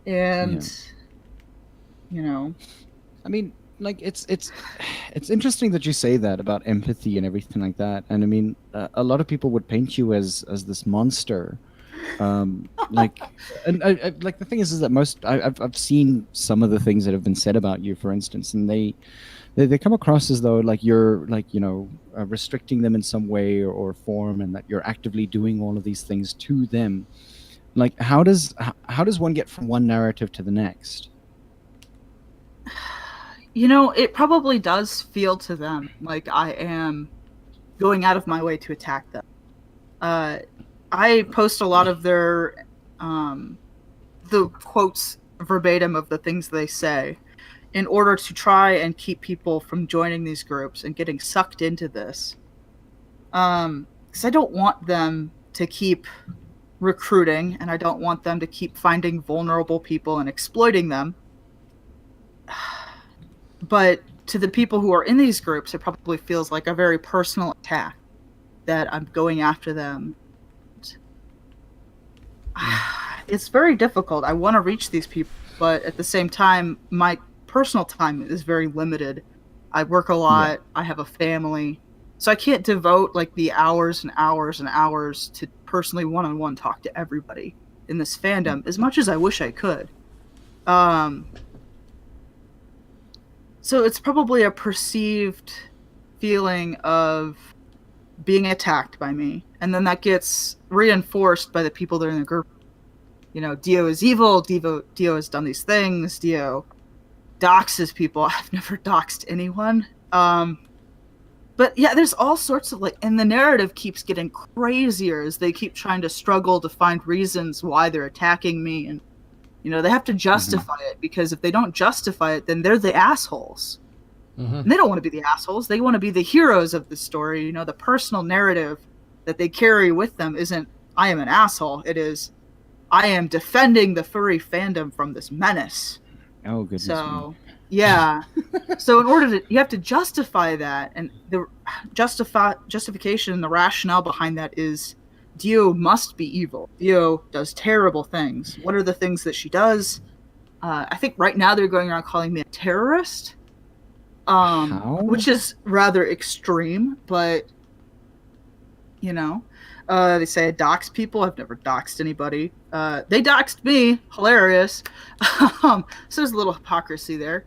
and you know, I mean, like, it's interesting that you say that about empathy and everything like that. And I mean, a lot of people would paint you as this monster. Like, and I, like, the thing is that I've seen some of the things that have been said about you, for instance, and they come across as though, like, you're, like, you know, restricting them in some way or form, and that you're actively doing all of these things to them. Like, how does one get from one narrative to the next? You know, it probably does feel to them like I am going out of my way to attack them. I post a lot of their the quotes verbatim of the things they say, in order to try and keep people from joining these groups and getting sucked into this. Because I don't want them to keep recruiting, and I don't want them to keep finding vulnerable people and exploiting them. But to the people who are in these groups, it probably feels like a very personal attack, that I'm going after them. It's very difficult. I want to reach these people, but at the same time, my personal time is very limited. I work a lot. I have a family. So I can't devote like the hours and hours and hours to personally one-on-one talk to everybody in this fandom as much as I wish I could. So it's probably a perceived feeling of being attacked by me, and then that gets reinforced by the people that are in the group. You know, Dio is evil. Dio has done these things. Dio doxes people. I've never doxed anyone. But yeah, there's all sorts of and the narrative keeps getting crazier as they keep trying to struggle to find reasons why they're attacking me, and they have to justify it, because if they don't justify it, then they're the assholes. And they don't want to be the assholes. They want to be the heroes of the story. The personal narrative that they carry with them isn't "I am an asshole." It is "I am defending the furry fandom from this menace." Oh, goodness. So. Yeah. So in order you have to justify that, and the justification and the rationale behind that is Dio must be evil. Dio does terrible things. What are the things that she does? I think right now they're going around calling me a terrorist, which is rather extreme, but they say I dox people. I've never doxed anybody. They doxed me. Hilarious. So there's a little hypocrisy there.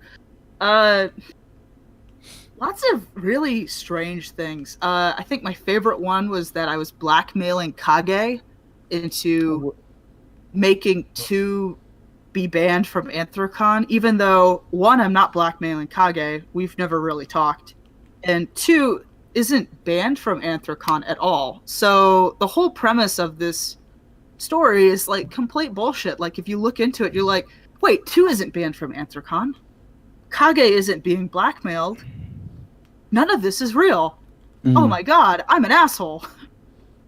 Lots of really strange things. I think my favorite one was that I was blackmailing Kage into making 2 be banned from Anthrocon, even though 1, I'm not blackmailing Kage. We've never really talked. And 2, isn't banned from Anthrocon at all. So the whole premise of this story is complete bullshit. If you look into it, you're like, wait, 2 isn't banned from Anthrocon. Kage isn't being blackmailed. None of this is real. Oh my god, I'm an asshole.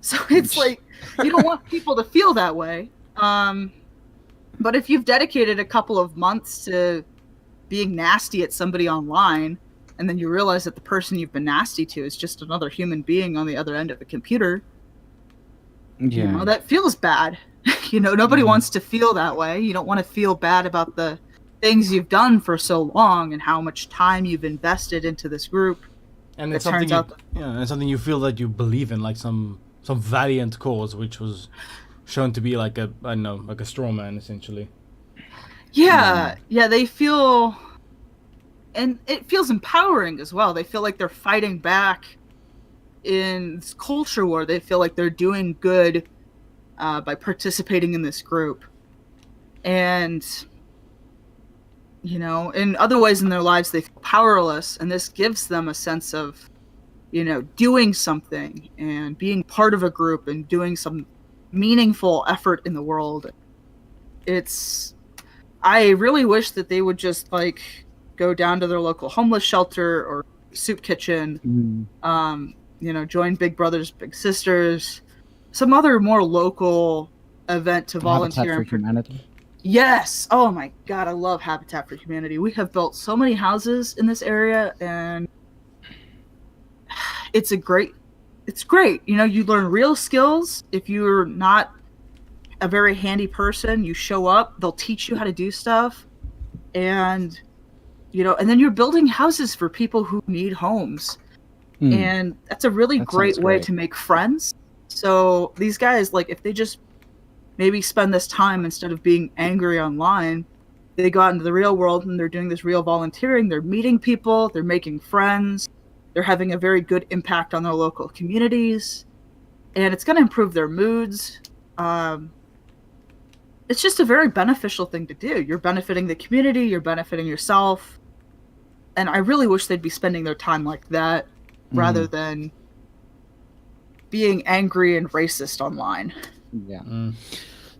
So it's you don't want people to feel that way. But if you've dedicated a couple of months to being nasty at somebody online, and then you realize that the person you've been nasty to is just another human being on the other end of a computer, that feels bad. Nobody wants to feel that way. You don't want to feel bad about the things you've done for so long and how much time you've invested into this group. And it's something you feel that you believe in, some valiant cause, which was shown to be a straw man, essentially. Yeah, they feel... And it feels empowering as well. They feel like they're fighting back in this culture war. They feel like they're doing good by participating in this group. And, in other ways in their lives, they feel powerless. And this gives them a sense of, doing something and being part of a group and doing some meaningful effort in the world. I really wish that they would just, go down to their local homeless shelter or soup kitchen, join Big Brothers Big Sisters, some other more local event to volunteer. Habitat for Humanity. Yes. Oh my god, I love Habitat for Humanity. We have built so many houses in this area, and it's great. You learn real skills. If you're not a very handy person, you show up, they'll teach you how to do stuff, and and then you're building houses for people who need homes. And that's a really great way to make friends. So these guys, if they just maybe spend this time, instead of being angry online, they go out into the real world and they're doing this real volunteering. They're meeting people, they're making friends, they're having a very good impact on their local communities, and it's going to improve their moods. It's just a very beneficial thing to do. You're benefiting the community, you're benefiting yourself. And I really wish they'd be spending their time like that rather than being angry and racist online. Yeah.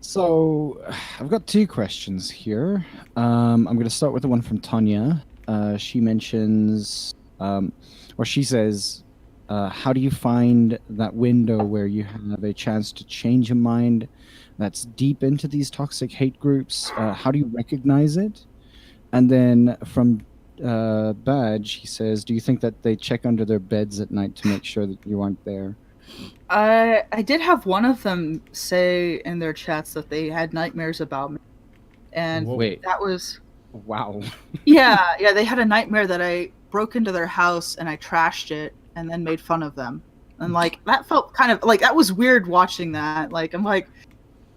So I've got 2 questions here. I'm going to start with the one from Tanya. She mentions, or she says, how do you find that window where you have a chance to change a mind that's deep into these toxic hate groups? How do you recognize it? And then from Badge, he says, do you think that they check under their beds at night to make sure that you aren't there? I did have one of them say in their chats that they had nightmares about me. And that was... Wow. yeah, they had a nightmare that I broke into their house and I trashed it and then made fun of them. And that felt kind of that was weird watching that. I'm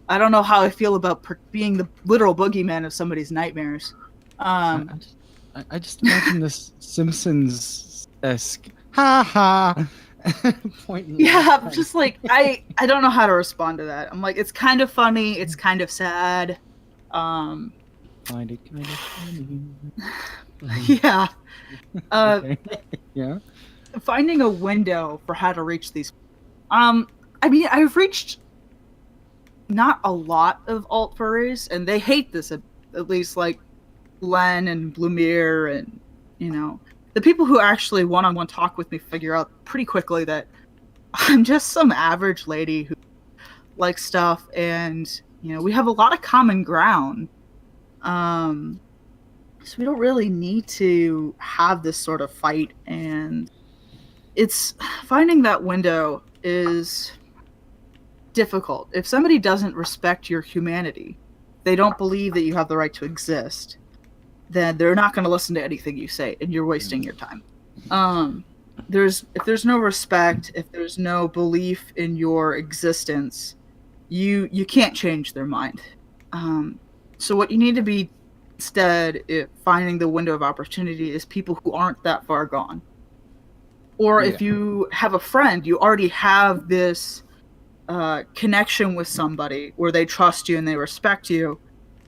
I don't know how I feel about being the literal boogeyman of somebody's nightmares. I I just imagine this Simpsons-esque ha ha point. Yeah, I'm just like I don't know how to respond to that. I'm like, it's kind of funny, it's kind of sad. Find it kind of funny. Yeah. Okay. Yeah. Finding a window for how to reach these. I mean, I've reached not a lot of alt furries, and they hate this at least, like Len and Blumir, and the people who actually one-on-one talk with me figure out pretty quickly that I'm just some average lady who likes stuff, and we have a lot of common ground. So we don't really need to have this sort of fight, and it's finding that window is difficult. If somebody doesn't respect your humanity, they don't believe that you have the right to exist, then they're not going to listen to anything you say, and you're wasting your time. If there's no respect, if there's no belief in your existence, you can't change their mind. So what you need to be instead, finding the window of opportunity is people who aren't that far gone. Or if you have a friend, you already have this connection with somebody where they trust you and they respect you,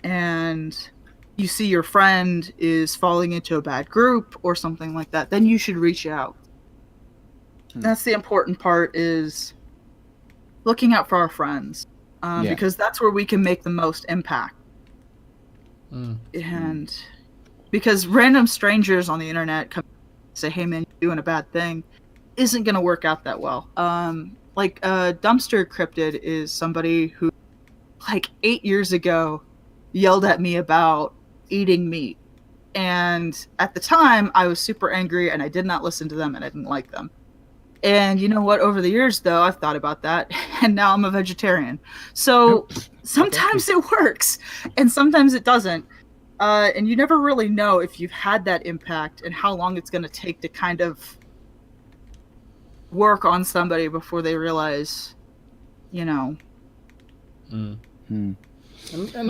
and you see your friend is falling into a bad group or something like that, then you should reach out. That's the important part, is looking out for our friends, because that's where we can make the most impact. And because random strangers on the internet come say, hey man, you're doing a bad thing, isn't going to work out that well. Like Dumpster Cryptid is somebody who, like 8 years ago, yelled at me about eating meat. And at the time, I was super angry and I did not listen to them and I didn't like them. And you know what? Over the years, though, I've thought about that, and now I'm a vegetarian. So sometimes it works, and sometimes it doesn't. And you never really know if you've had that impact and how long it's going to take to kind of work on somebody before they realize, And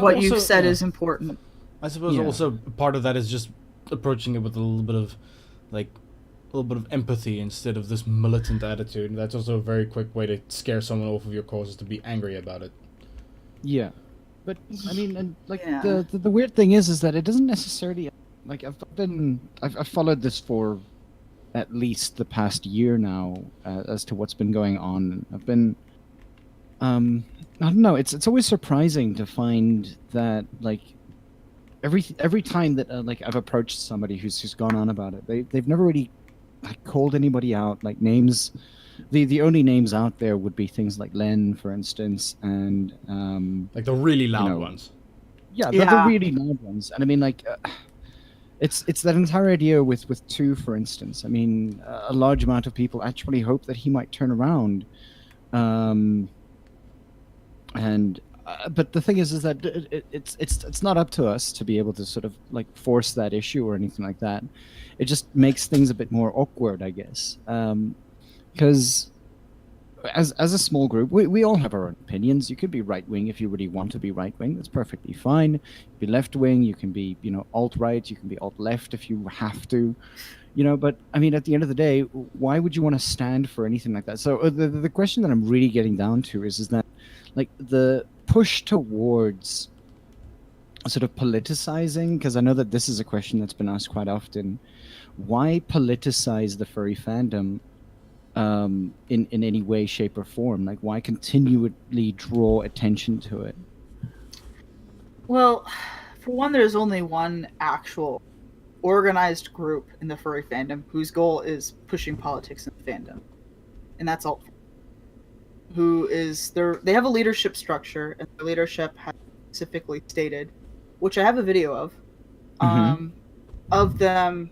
what also, you've said is important. I suppose also part of that is just approaching it with a little bit of empathy instead of this militant attitude. That's also a very quick way to scare someone off of your cause, is to be angry about it. Yeah, but I mean, and like the weird thing is that it doesn't necessarily, like, I've followed this for at least the past year now, as to what's been going on. I've been, I don't know. It's always surprising to find that, like, every time that like I've approached somebody who's gone on about it, they've never really called anybody out, like names. The only names out there would be things like Len, for instance, and like the really loud ones. Yeah, the really loud ones. And I mean, like, it's that entire idea with two, for instance. I mean, a large amount of people actually hope that he might turn around, but the thing is that it's not up to us to be able to sort of like force that issue or anything like that. It just makes things a bit more awkward, I guess. Because as a small group, we all have our own opinions. You could be right wing if you really want to be right wing. That's perfectly fine. You can be left wing. You can be alt right. You can be alt left if you have to. But I mean, at the end of the day, why would you want to stand for anything like that? So the question that I'm really getting down to is that, like, the push towards sort of politicizing, because I know that this is a question that's been asked quite often. Why politicize the furry fandom in any way, shape, or form? Like, why continually draw attention to it? Well, for one, there's only one actual organized group in the furry fandom whose goal is pushing politics in the fandom, and that's alt. They have a leadership structure, and the leadership has specifically stated, which I have a video of them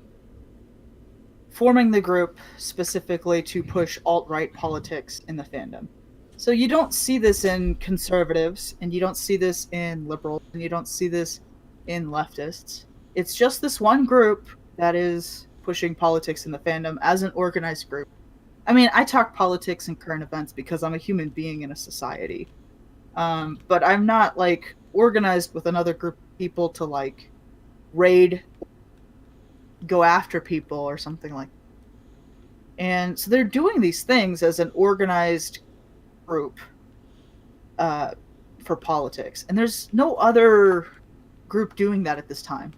forming the group specifically to push alt-right politics in the fandom. So you don't see this in conservatives, and you don't see this in liberals, and you don't see this in leftists. It's just this one group that is pushing politics in the fandom as an organized group. I mean, I talk politics and current events because I'm a human being in a society. But I'm not, like, organized with another group of people to, like, raid go after people or something like that. And so they're doing these things as an organized group for politics. And there's no other group doing that at this time.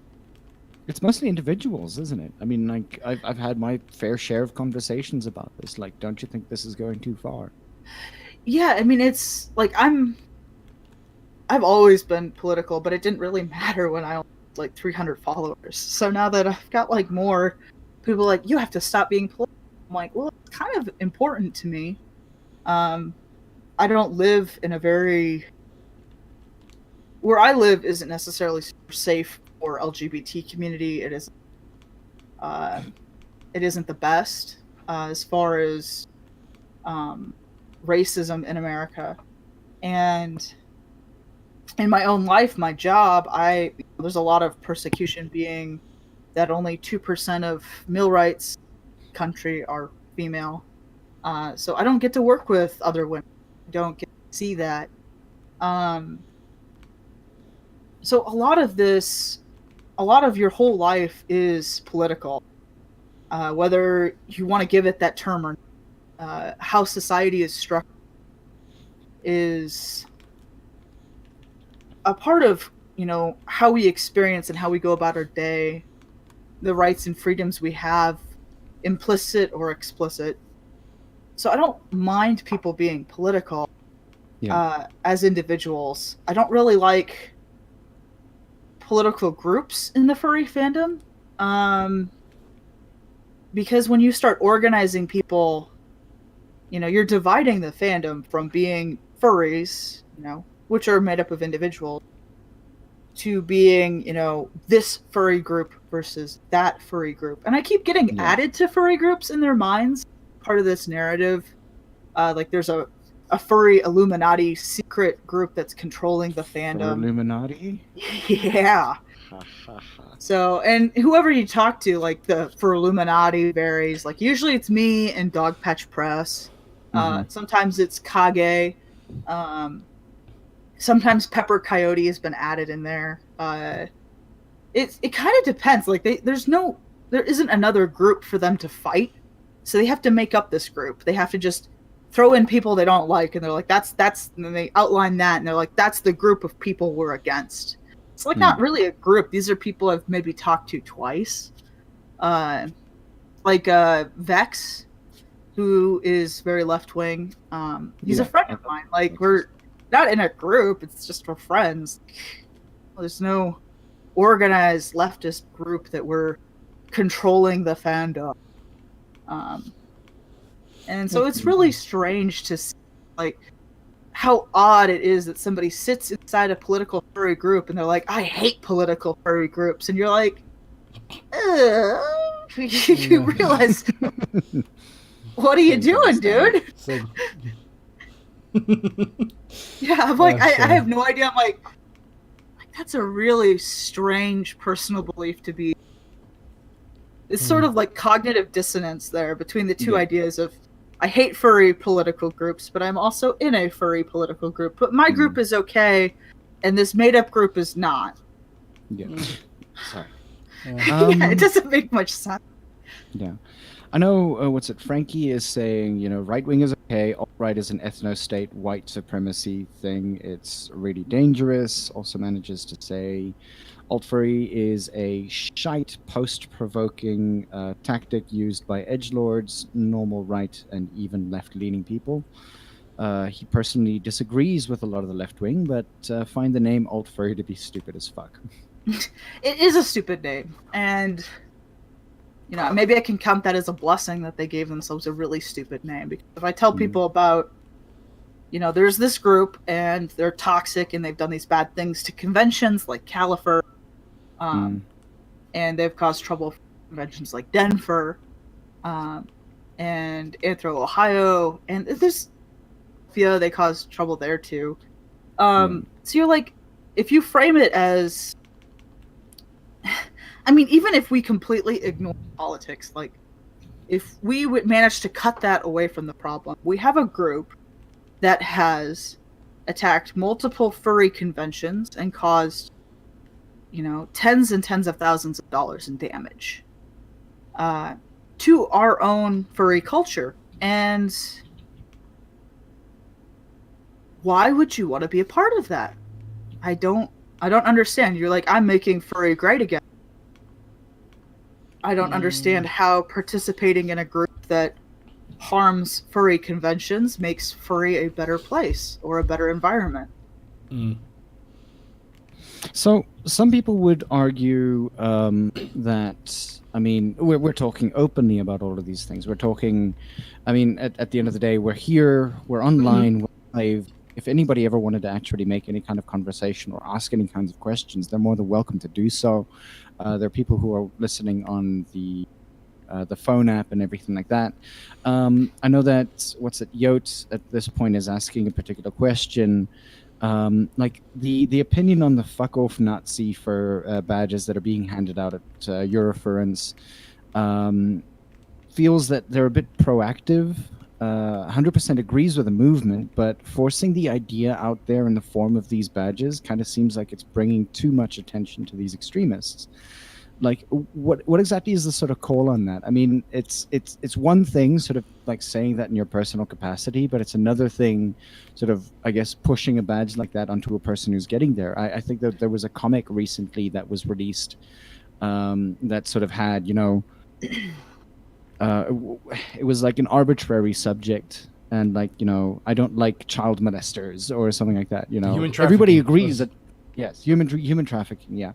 It's mostly individuals, isn't it? I mean, like, I've had my fair share of conversations about this. Like, don't you think this is going too far? Yeah, I mean, it's like I've always been political, but it didn't really matter when I had like 300 followers. So now that I've got like more people like, you have to stop being political. I'm like, well, it's kind of important to me. I don't live in a where I live isn't necessarily super safe for LGBT community. It isn't the best as far as racism in America. And in my own life, my job, there's a lot of persecution being that only 2% of millwrights country are female. So I don't get to work with other women. I don't get to see that. So a lot of your whole life is political, whether you want to give it that term or not. How society is structured is a part of, how we experience and how we go about our day, the rights and freedoms we have, implicit or explicit. So I don't mind people being political as individuals. I don't really like political groups in the furry fandom, because when you start organizing people, you're dividing the fandom from being furries, which are made up of individuals, to being, this furry group versus that furry group. And I keep getting added to furry groups in their minds, part of this narrative. Like there's a furry Illuminati secret group that's controlling the fandom. Illuminati? Yeah. So, and whoever you talk to, like for Illuminati varies. Like usually it's me and Dogpatch Press. Sometimes it's Kage. Sometimes Pepper Coyote has been added in there. It kind of depends. Like there isn't another group for them to fight, so they have to make up this group. They have to just throw in people they don't like, and they're like, that's, and then they outline that, and they're like, that's the group of people we're against. It's like not really a group. These are people I've maybe talked to twice. Like Vex, who is very left-wing. He's a friend of mine. Like, we're not in a group. It's just we're friends. There's no organized leftist group that we're controlling the fandom. And so it's really strange to see, like, how odd it is that somebody sits inside a political furry group and they're like, I hate political furry groups. And you're like, you realize, what are you doing, dude? Yeah, I'm like, I have no idea. I'm like, that's a really strange personal belief to be. It's sort of like cognitive dissonance there between the two ideas of, I hate furry political groups, but I'm also in a furry political group. But my group is okay, and this made-up group is not. Yeah. Sorry. Yeah, it doesn't make much sense. Yeah. I know, Frankie is saying, right-wing is okay, alt-right is an ethno-state white supremacy thing. It's really dangerous. Also manages to say alt-furry is a shite, post-provoking tactic used by edgelords, normal right, and even left-leaning people. He personally disagrees with a lot of the left-wing, but find the name alt-furry to be stupid as fuck. It is a stupid name, and maybe I can count that as a blessing that they gave themselves a really stupid name. Because if I tell people about, there's this group and they're toxic and they've done these bad things to conventions like Califer, and they've caused trouble for conventions like Denver, and Anthro, Ohio, and they caused trouble there too. So you're like, if you frame it as, I mean, even if we completely ignore politics, like, if we would manage to cut that away from the problem, we have a group that has attacked multiple furry conventions and caused, tens and tens of thousands of dollars in damage. to our own furry culture. And why would you want to be a part of that? I don't understand. You're like, I'm making furry great again. I don't understand how participating in a group that harms furry conventions makes furry a better place or a better environment. So some people would argue that, I mean, we're talking openly about all of these things. We're talking, I mean, at the end of the day, we're here, we're online, we're live. If anybody ever wanted to actually make any kind of conversation or ask any kinds of questions, they're more than welcome to do so. There are people who are listening on the phone app and everything like that. I know that Yote at this point is asking a particular question, like the opinion on the fuck off Nazi for badges that are being handed out at Eurofurence feels that they're a bit proactive. 100% agrees with the movement, but forcing the idea out there in the form of these badges kind of seems like it's bringing too much attention to these extremists. Like, what exactly is the sort of call on that? I mean, it's one thing sort of like saying that in your personal capacity, but it's another thing sort of, I guess, pushing a badge like that onto a person who's getting there. I think that there was a comic recently that was released that sort of had, you know, it was like an arbitrary subject, and like, you know, I don't like child molesters or something like that. You know, everybody agrees that yes, human trafficking, yeah.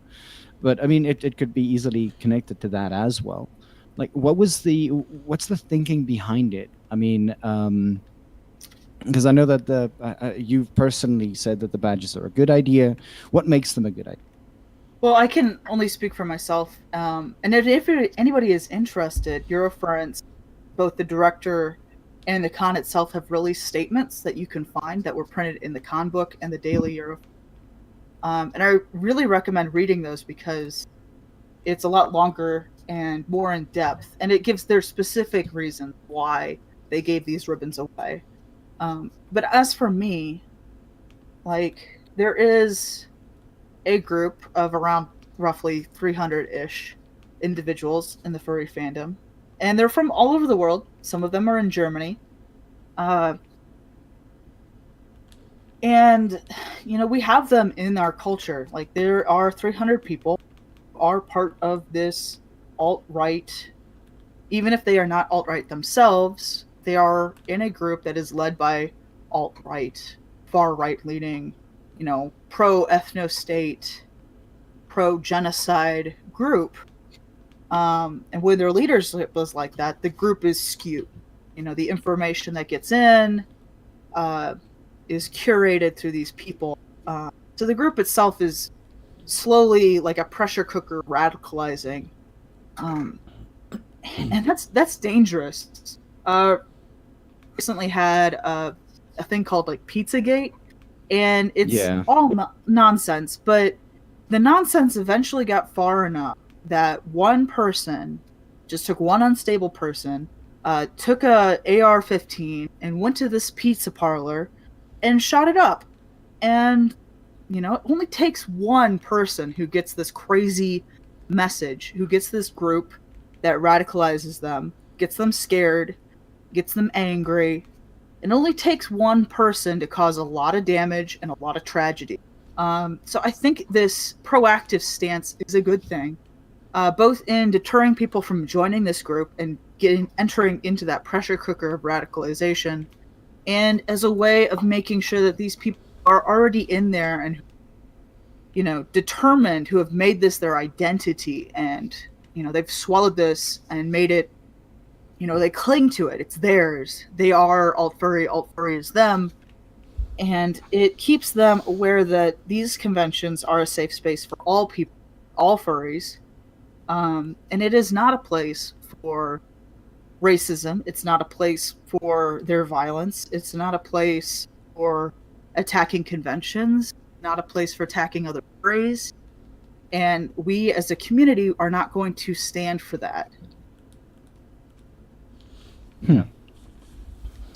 But I mean, it could be easily connected to that as well. Like, what's the thinking behind it? I mean, because I know that you've personally said that the badges are a good idea. What makes them a good idea? Well, I can only speak for myself. And if anybody is interested, Eurofurence, both the director and the con itself have released statements that you can find that were printed in the con book and the daily Eurofurence. And I really recommend reading those because it's a lot longer and more in depth, and it gives their specific reason why they gave these ribbons away. But as for me, like, there is a group of around roughly 300-ish individuals in the furry fandom, and they're from all over the world. Some of them are in Germany. And, you know, we have them in our culture. Like, there are 300 people who are part of this alt-right. Even if they are not alt-right themselves, they are in a group that is led by alt-right, far-right leaning, you know, pro-ethno-state, pro-genocide group. And when their leadership was like that, the group is skewed. You know, the information that gets in is curated through these people. So the group itself is slowly like a pressure cooker radicalizing. And that's dangerous. Recently had a thing called like Pizzagate, and it's all nonsense, but the nonsense eventually got far enough that one person just took one unstable person, took a AR-15 and went to this pizza parlor and shot it up. And, you know, it only takes one person who gets this crazy message, who gets this group that radicalizes them, gets them scared, gets them angry. It only takes one person to cause a lot of damage and a lot of tragedy. So I think this proactive stance is a good thing, both in deterring people from joining this group and entering into that pressure cooker of radicalization, and as a way of making sure that these people are already in there and, you know, determined, who have made this their identity, and, you know, they've swallowed this and made it, you know, they cling to it. It's theirs. They are alt-furry is them. And it keeps them aware that these conventions are a safe space for all people, all furries. And it is not a place for racism. It's not a place for their violence. It's not a place for attacking conventions, not a place for attacking other furries. And we as a community are not going to stand for that. I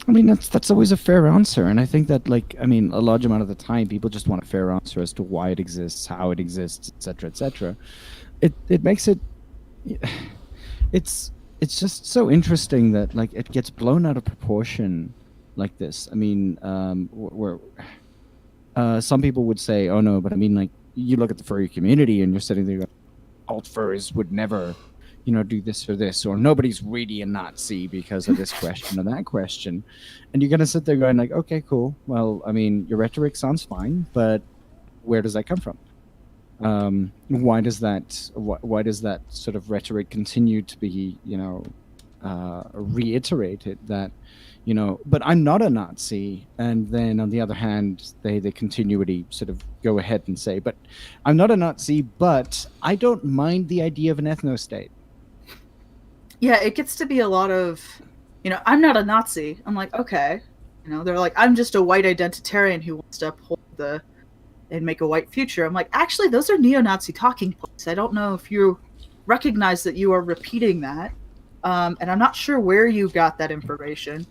mean, that's always a fair answer, and I think that, like, I mean, a large amount of the time, people just want a fair answer as to why it exists, how it exists, etc., etc. It makes it, it's it's just so interesting that like it gets blown out of proportion like this. I mean, some people would say, "Oh no," but I mean, like you look at the furry community and you're sitting there, going, alt furries would never, do this or this, or nobody's really a Nazi because of this question or that question, and you're gonna sit there going like, "Okay, cool. Well, I mean, your rhetoric sounds fine, but where does that come from? Why does that sort of rhetoric continue to be, reiterated that, but I'm not a Nazi, and then on the other hand, they continually sort of go ahead and say, but I'm not a Nazi, but I don't mind the idea of an ethno-state. Yeah, it gets to be a lot of, I'm not a Nazi. I'm like, okay. They're like, I'm just a white identitarian who wants to uphold and make a white future. I'm like, actually, those are neo-Nazi talking points. I don't know if you recognize that you are repeating that. And I'm not sure where you got that information.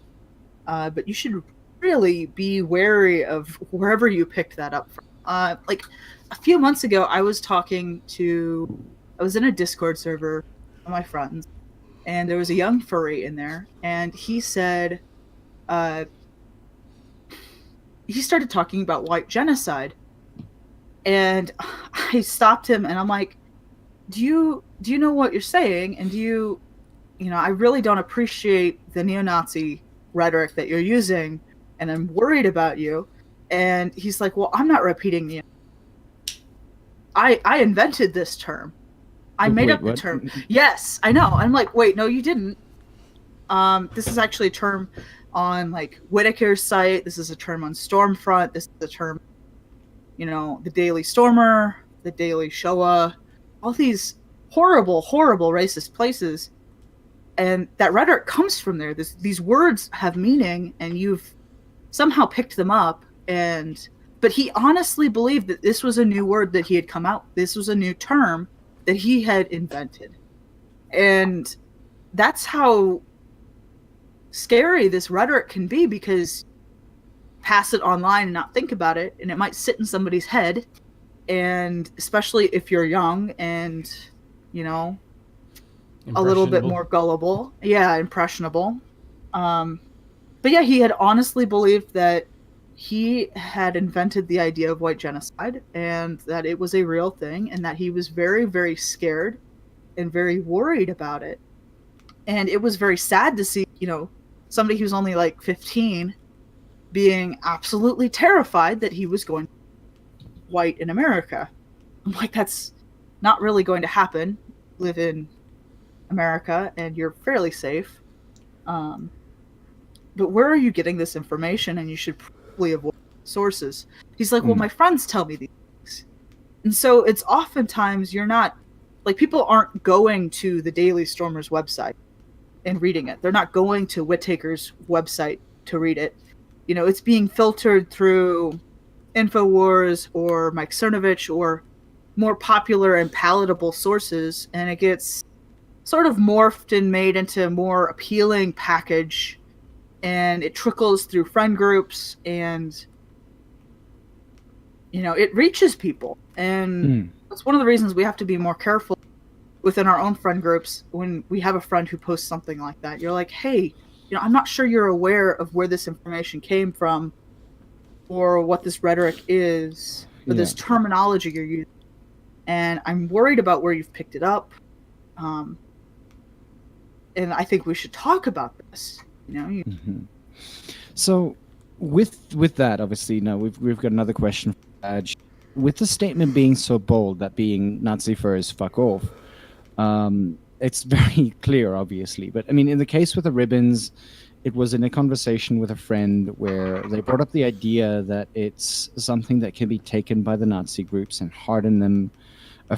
But you should really be wary of wherever you picked that up from. Like a few months ago, I was in a Discord server with my friends, and there was a young furry in there, and he said, he started talking about white genocide. And I stopped him and I'm like, do you know what you're saying? And I really don't appreciate the neo-Nazi rhetoric that you're using, and I'm worried about you. And he's like, well, I'm not repeating the. I invented this term. I made up the term. Yes, I know. I'm like, wait, no, you didn't. This is actually a term on like Whitaker's site. This is a term on Stormfront. This is a term, the Daily Stormer, the Daily Showa, all these horrible, horrible racist places. And that rhetoric comes from there. These words have meaning, and you've somehow picked them up. But he honestly believed that this was a new word that he had come out. This was a new term that he had invented. And that's how scary this rhetoric can be, because pass it online and not think about it, and it might sit in somebody's head. And especially if you're young and, a little bit more gullible. Yeah, impressionable. But yeah, he had honestly believed that he had invented the idea of white genocide, and that it was a real thing, and that he was very, very scared and very worried about it. And it was very sad to see, somebody who's only like 15 being absolutely terrified that he was going white in America. I'm like, that's not really going to happen. Live in America and you're fairly safe. But where are you getting this information? And you should probably avoid sources. He's like, well, my friends tell me these things. And so it's oftentimes you're not, like, people aren't going to the Daily Stormer's website and reading it. They're not going to Whittaker's website to read it. It's being filtered through InfoWars or Mike Cernovich or more popular and palatable sources, and it gets sort of morphed and made into a more appealing package, and it trickles through friend groups, and it reaches people. And that's one of the reasons we have to be more careful within our own friend groups when we have a friend who posts something like that. You're like, hey, I'm not sure you're aware of where this information came from or what this rhetoric is, or this terminology you're using. And I'm worried about where you've picked it up. And I think we should talk about this. So with that, obviously, now we've got another question. With the statement being so bold, that being Nazi furs fuck off, it's very clear, obviously. But I mean, in the case with the ribbons, it was in a conversation with a friend where they brought up the idea that it's something that can be taken by the Nazi groups and harden them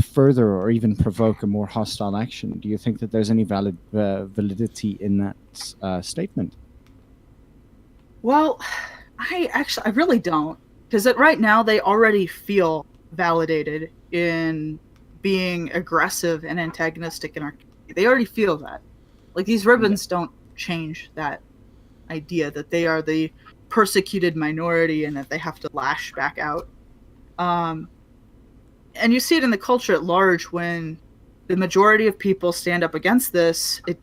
further, or even provoke a more hostile action. Do you think that there's any validity in that statement? Well, I really don't, because right now they already feel validated in being aggressive and antagonistic in our community. They already feel that. Like, these ribbons don't change that idea that they are the persecuted minority and that they have to lash back out. And you see it in the culture at large when the majority of people stand up against this, it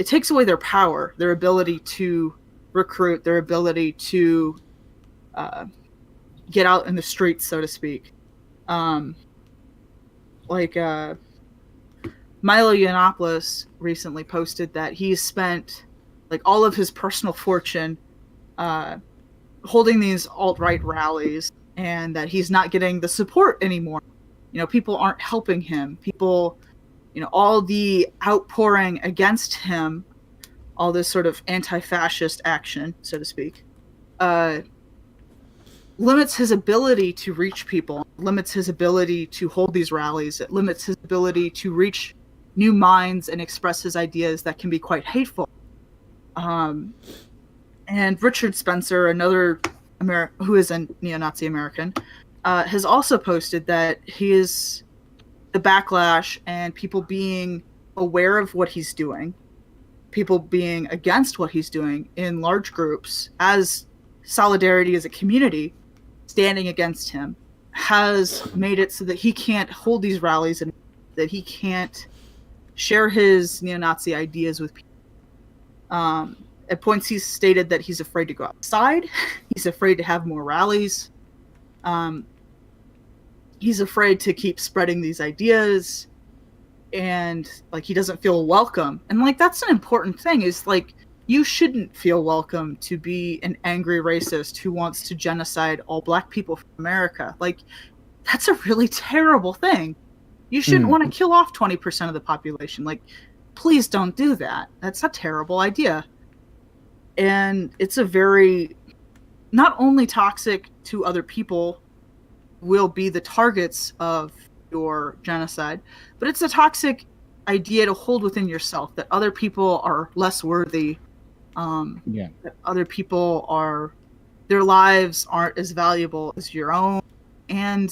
takes away their power, their ability to recruit, their ability to get out in the streets, so to speak. Milo Yiannopoulos recently posted that he's spent like all of his personal fortune holding these alt-right rallies, and that he's not getting the support anymore. People aren't helping him. People, all the outpouring against him, all this sort of anti-fascist action, so to speak, limits his ability to reach people, limits his ability to hold these rallies. It limits his ability to reach new minds and express his ideas that can be quite hateful. And Richard Spencer, another who is a neo-Nazi American, has also posted that the backlash and people being aware of what he's doing, people being against what he's doing in large groups as solidarity as a community standing against him, has made it so that he can't hold these rallies and that he can't share his neo-Nazi ideas with people. At points he's stated that he's afraid to go outside. He's afraid to have more rallies. He's afraid to keep spreading these ideas, and like he doesn't feel welcome. And like that's an important thing, is like you shouldn't feel welcome to be an angry racist who wants to genocide all black people from America. Like that's a really terrible thing. You shouldn't want to kill off 20% of the population. Like please don't do that. That's a terrible idea. And it's a very, not only toxic to other people will be the targets of your genocide, but it's a toxic idea to hold within yourself, that other people are less worthy, that other people their lives aren't as valuable as your own. And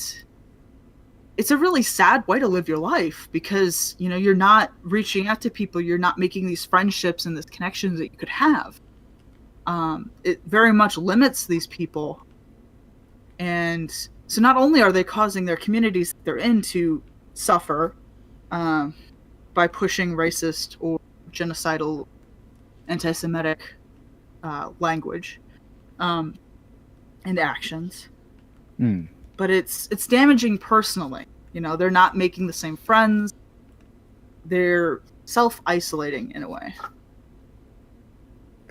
it's a really sad way to live your life, because, you're not reaching out to people, you're not making these friendships and these connections that you could have. It very much limits these people. And so not only are they causing their communities that they're in to suffer by pushing racist or genocidal anti-Semitic language and actions, but it's damaging personally. They're not making the same friends. They're self-isolating in a way.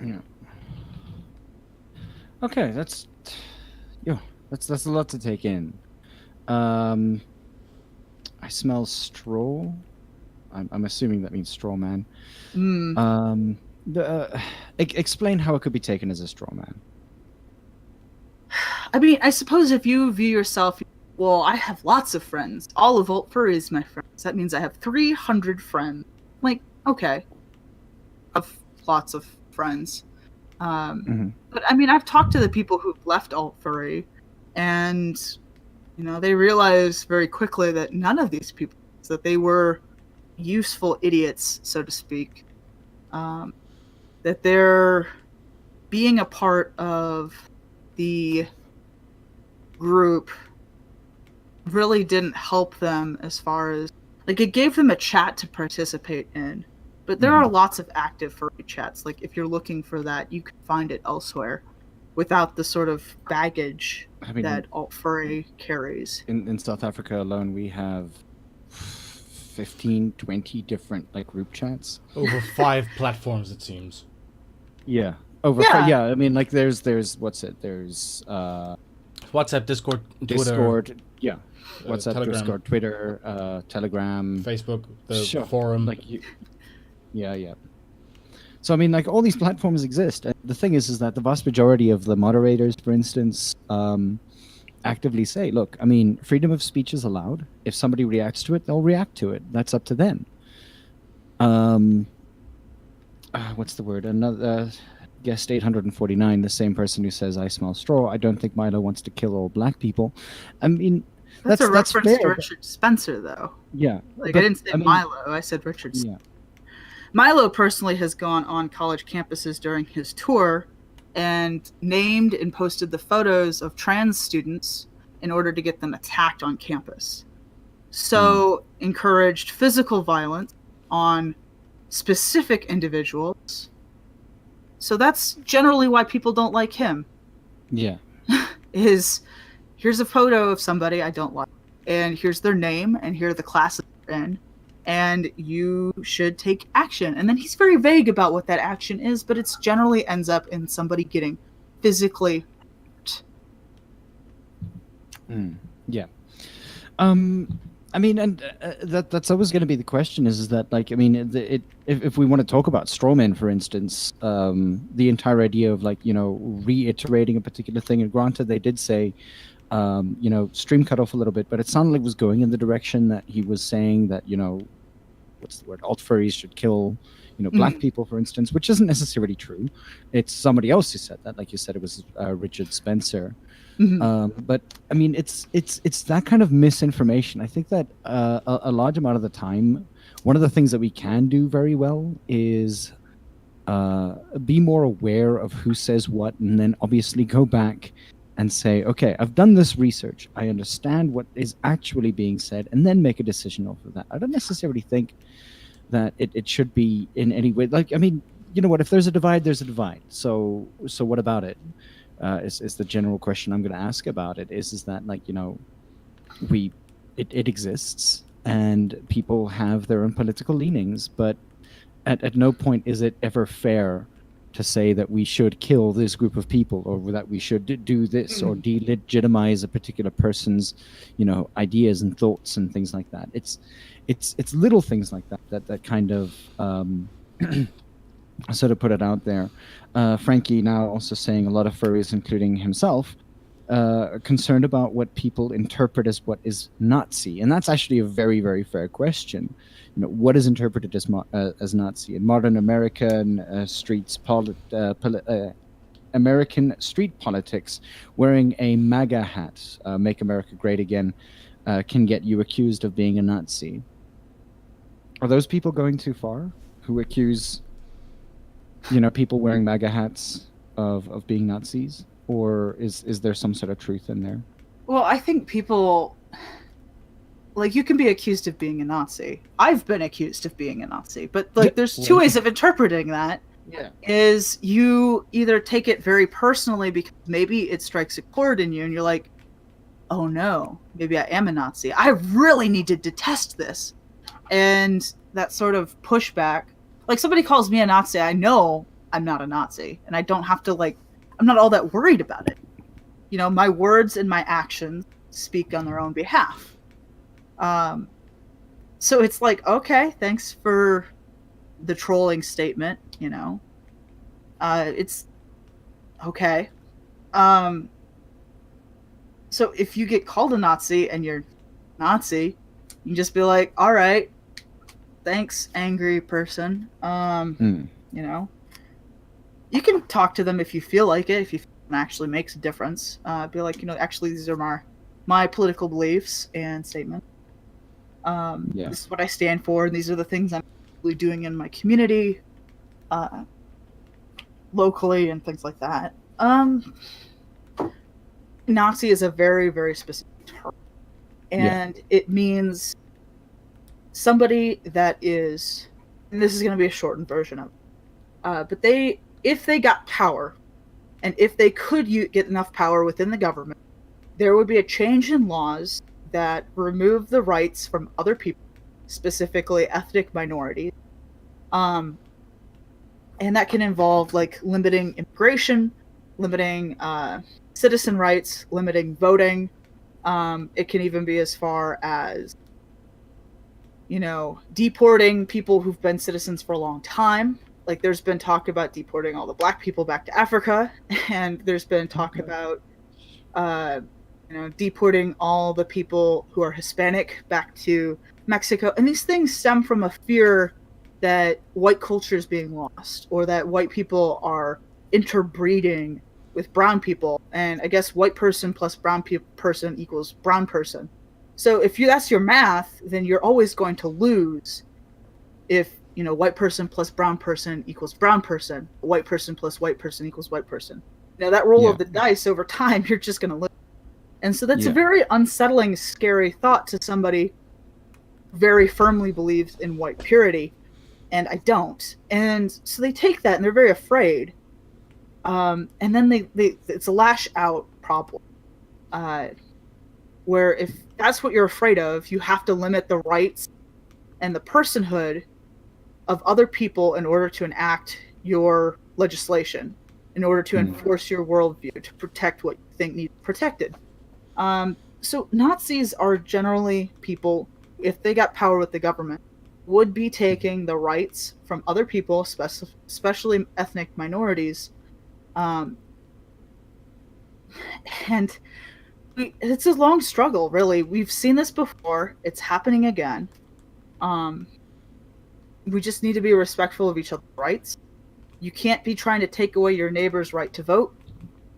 Yeah. Okay, that's a lot to take in. I smell straw. I'm assuming that means straw man. Explain how it could be taken as a straw man. I mean, I suppose if you view yourself, well, I have lots of friends. All of Furry is my friends. That means I have 300 friends. Like, okay, I have lots of friends. But I mean, I've talked to the people who've left Furry, and they realized very quickly that none of these people, that they were useful idiots, so to speak. That they're being a part of the group really didn't help them, as far as like it gave them a chat to participate in. But there are lots of active Furry chats. Like, if you're looking for that, you can find it elsewhere without the sort of baggage that alt-Furry carries. In South Africa alone, we have 15, 20 different group chats. Over 5 platforms, it seems. Yeah. I mean, there's what's it? There's WhatsApp, Discord, Twitter. Discord, yeah. WhatsApp, Telegram. Discord, Twitter, Telegram, Facebook, the forum. Yeah. So I mean, all these platforms exist. And the thing is that the vast majority of the moderators, for instance, actively say, look, I mean, freedom of speech is allowed. If somebody reacts to it, they'll react to it. That's up to them. What's the word? Another guest 849, the same person who says, I smell straw. I don't think Milo wants to kill all black people. I mean, that's a reference fair, to Richard Spencer, though. Yeah. I didn't say Milo. I said Richard Spencer. Yeah. Milo personally has gone on college campuses during his tour and named and posted the photos of trans students in order to get them attacked on campus. So encouraged physical violence on specific individuals. So that's generally why people don't like him. Yeah. Here's a photo of somebody I don't like, and here's their name, and here are the classes they're in, and you should take action. And then he's very vague about what that action is, but it generally ends up in somebody getting physically hurt. Yeah. I mean, and that's always going to be the question is that, like, I mean, if we want to talk about strawmen, for instance, the entire idea of, like, reiterating a particular thing, and granted, they did say, stream cut off a little bit, but it sounded like it was going in the direction that he was saying that, what's the word, alt-furries should kill, black people, for instance, which isn't necessarily true. It's somebody else who said that. Like you said, it was Richard Spencer. But I mean, it's that kind of misinformation. I think that a large amount of the time, one of the things that we can do very well is be more aware of who says what, and then obviously go back and say, okay, I've done this research, I understand what is actually being said, and then make a decision off of that. I don't necessarily think that it should be in any way, like, I mean, you know what, if there's a divide, there's a divide. So what about it? Is the general question I'm going to ask about it. Is that, like, it exists, and people have their own political leanings, but at no point is it ever fair to say that we should kill this group of people, or that we should do this, or delegitimize a particular person's, ideas and thoughts and things like that. It's little things like that kind of sort of put it out there. Frankie now also saying a lot of furries, including himself, are concerned about what people interpret as what is Nazi, and that's actually a very, very fair question. What is interpreted as Nazi in modern American American street politics? Wearing a MAGA hat, "Make America Great Again," can get you accused of being a Nazi. Are those people going too far? Who accuse people wearing MAGA hats of being Nazis? Or is there some sort of truth in there? Well, I think people, like, you can be accused of being a Nazi. I've been accused of being a Nazi, but, like, there's two ways of interpreting that. Yeah. Is you either take it very personally because maybe it strikes a chord in you and you're like, oh no, maybe I am a Nazi. I really need to detest this. And that sort of pushback, like, somebody calls me a Nazi, I know I'm not a Nazi, and I don't have to, like, I'm not all that worried about it. My words and my actions speak on their own behalf. So it's like, okay, thanks for the trolling statement, it's okay. So if you get called a Nazi and you're Nazi, you can just be like, all right, thanks, angry person. You can talk to them if you feel like it, if you feel it actually makes a difference. Be like, actually, these are my political beliefs and statements. This is what I stand for, and these are the things I'm really doing in my community, locally, and things like that. Nazi is a very, very specific term, and it means somebody that is, and this is going to be a shortened version of it, but if they got power, and if they could get enough power within the government, there would be a change in laws that remove the rights from other people, specifically ethnic minorities. And that can involve, like, limiting immigration, limiting citizen rights, limiting voting. It can even be as far as, deporting people who've been citizens for a long time. Like, there's been talk about deporting all the black people back to Africa, and there's been talk about, deporting all the people who are Hispanic back to Mexico. And these things stem from a fear that white culture is being lost, or that white people are interbreeding with brown people. And I guess white person plus brown person equals brown person. So if that's your math, then you're always going to lose if, white person plus brown person equals brown person. White person plus white person equals white person. Now, that roll of the dice over time, you're just going to lose. And so that's a very unsettling, scary thought to somebody very firmly believes in white purity, and I don't. And so they take that and they're very afraid. And then they it's a lash out problem. Where if that's what you're afraid of, you have to limit the rights and the personhood of other people in order to enact your legislation, in order to enforce your worldview, to protect what you think needs protected. So Nazis are generally people, if they got power with the government, would be taking the rights from other people, especially ethnic minorities. And it's a long struggle, really. We've seen this before. It's happening again. We just need to be respectful of each other's rights. You can't be trying to take away your neighbor's right to vote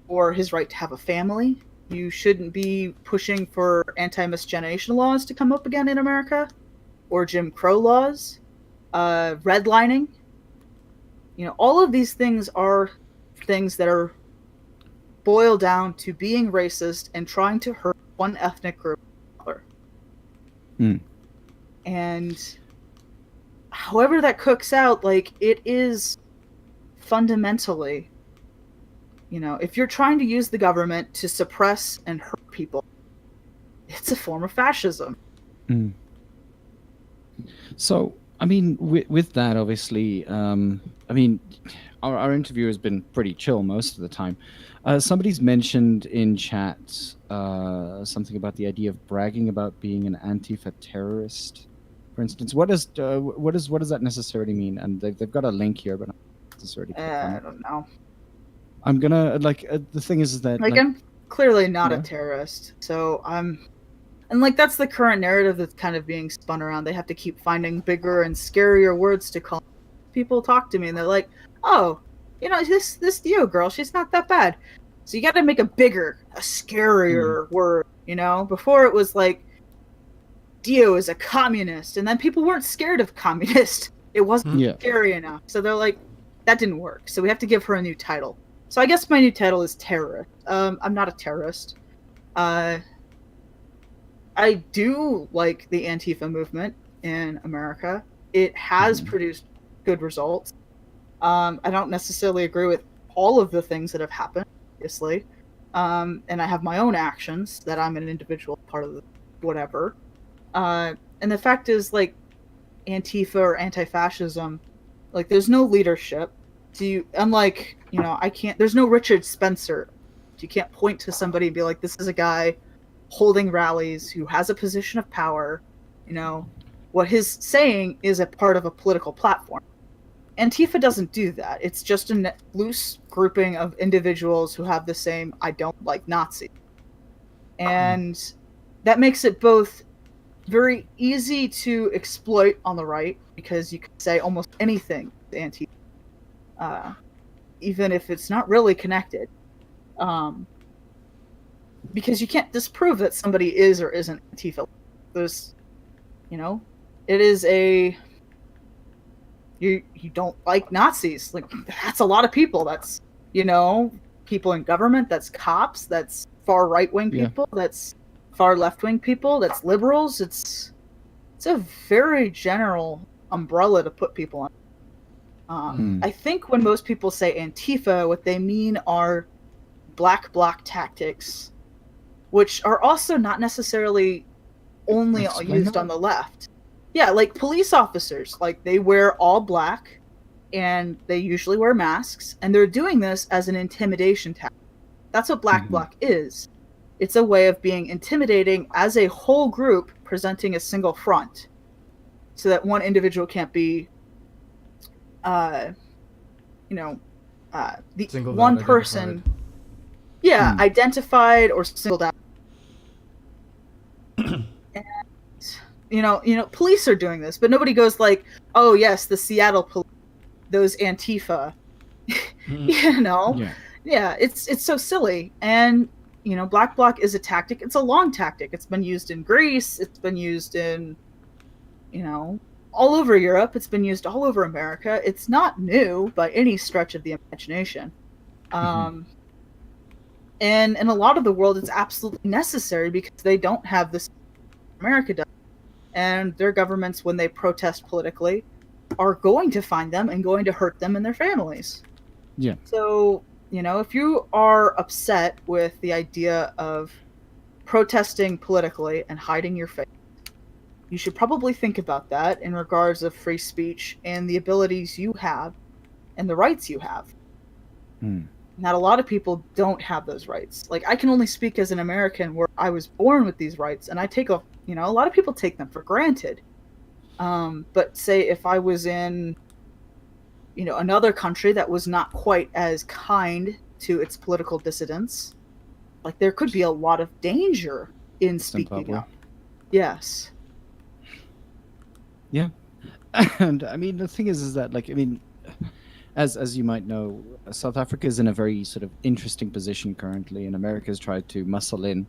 or his right to have a family. You shouldn't be pushing for anti-miscegenation laws to come up again in America, or Jim Crow laws, redlining. All of these things are things that are boiled down to being racist and trying to hurt one ethnic group or another. And however that cooks out, it is fundamentally, if you're trying to use the government to suppress and hurt people, it's a form of fascism. So, with that, obviously, our interview has been pretty chill most of the time. Somebody's mentioned in chat something about the idea of bragging about being an Antifa terrorist, for instance. What does that necessarily mean? And they've got a link here, but I'm not necessarily. I don't know. I'm gonna the thing is that I'm clearly not a terrorist, so and that's the current narrative that's kind of being spun around. They have to keep finding bigger and scarier words to call. People talk to me and they're like, "Oh, this Dio girl, she's not that bad." So you got to make a scarier word. Before it was like, Dio is a communist, and then people weren't scared of communist. It wasn't scary enough, so they're like, that didn't work. So we have to give her a new title. So I guess my new title is terrorist. I'm not a terrorist. I do like the Antifa movement in America. It has produced good results. I don't necessarily agree with all of the things that have happened, obviously. And I have my own actions that I'm an individual part of the whatever. And the fact is, Antifa or anti-fascism, there's no leadership. Unlike, there's no Richard Spencer. You can't point to somebody and be like, this is a guy holding rallies who has a position of power. What he's saying is a part of a political platform. Antifa doesn't do that. It's just a loose grouping of individuals who have the same I don't like Nazi. And that makes it both very easy to exploit on the right, because you can say almost anything to Antifa, even if it's not really connected. Because you can't disprove that somebody is or isn't Antifa. There's, it is a... You don't like Nazis. That's a lot of people. That's, people in government. That's cops. That's far right-wing people. That's far left-wing people. That's liberals. It's a very general umbrella to put people on. I think when most people say Antifa, what they mean are black bloc tactics, which are also not necessarily only used on the left. Yeah, police officers, they wear all black, and they usually wear masks, and they're doing this as an intimidation tactic. That's what black bloc is. It's a way of being intimidating as a whole group, presenting a single front, so that one individual can't be, the Singled one out, person, identified or singled out. Police are doing this, but nobody goes like, oh yes, the Seattle police, those Antifa. It's so silly. And black bloc is a tactic. It's a long tactic. It's been used in Greece. It's been used in all over Europe. It's been used all over America. It's not new by any stretch of the imagination. And in a lot of the world, it's absolutely necessary because they don't have this. America does. and their governments, when they protest politically, are going to find them and going to hurt them and their families. Yeah. So, if you are upset with the idea of protesting politically and hiding your face, you should probably think about that in regards of free speech and the abilities you have and the rights you have. Not a lot of people don't have those rights. Like, I can only speak as an American where I was born with these rights, and I take a lot of people take them for granted. But say if I was in, another country that was not quite as kind to its political dissidents, like, there could be a lot of danger in speaking up. Yes. Yeah. And I mean, the thing is that, like, I mean, as you might know, South Africa is in a very sort of interesting position currently, and America's tried to muscle in.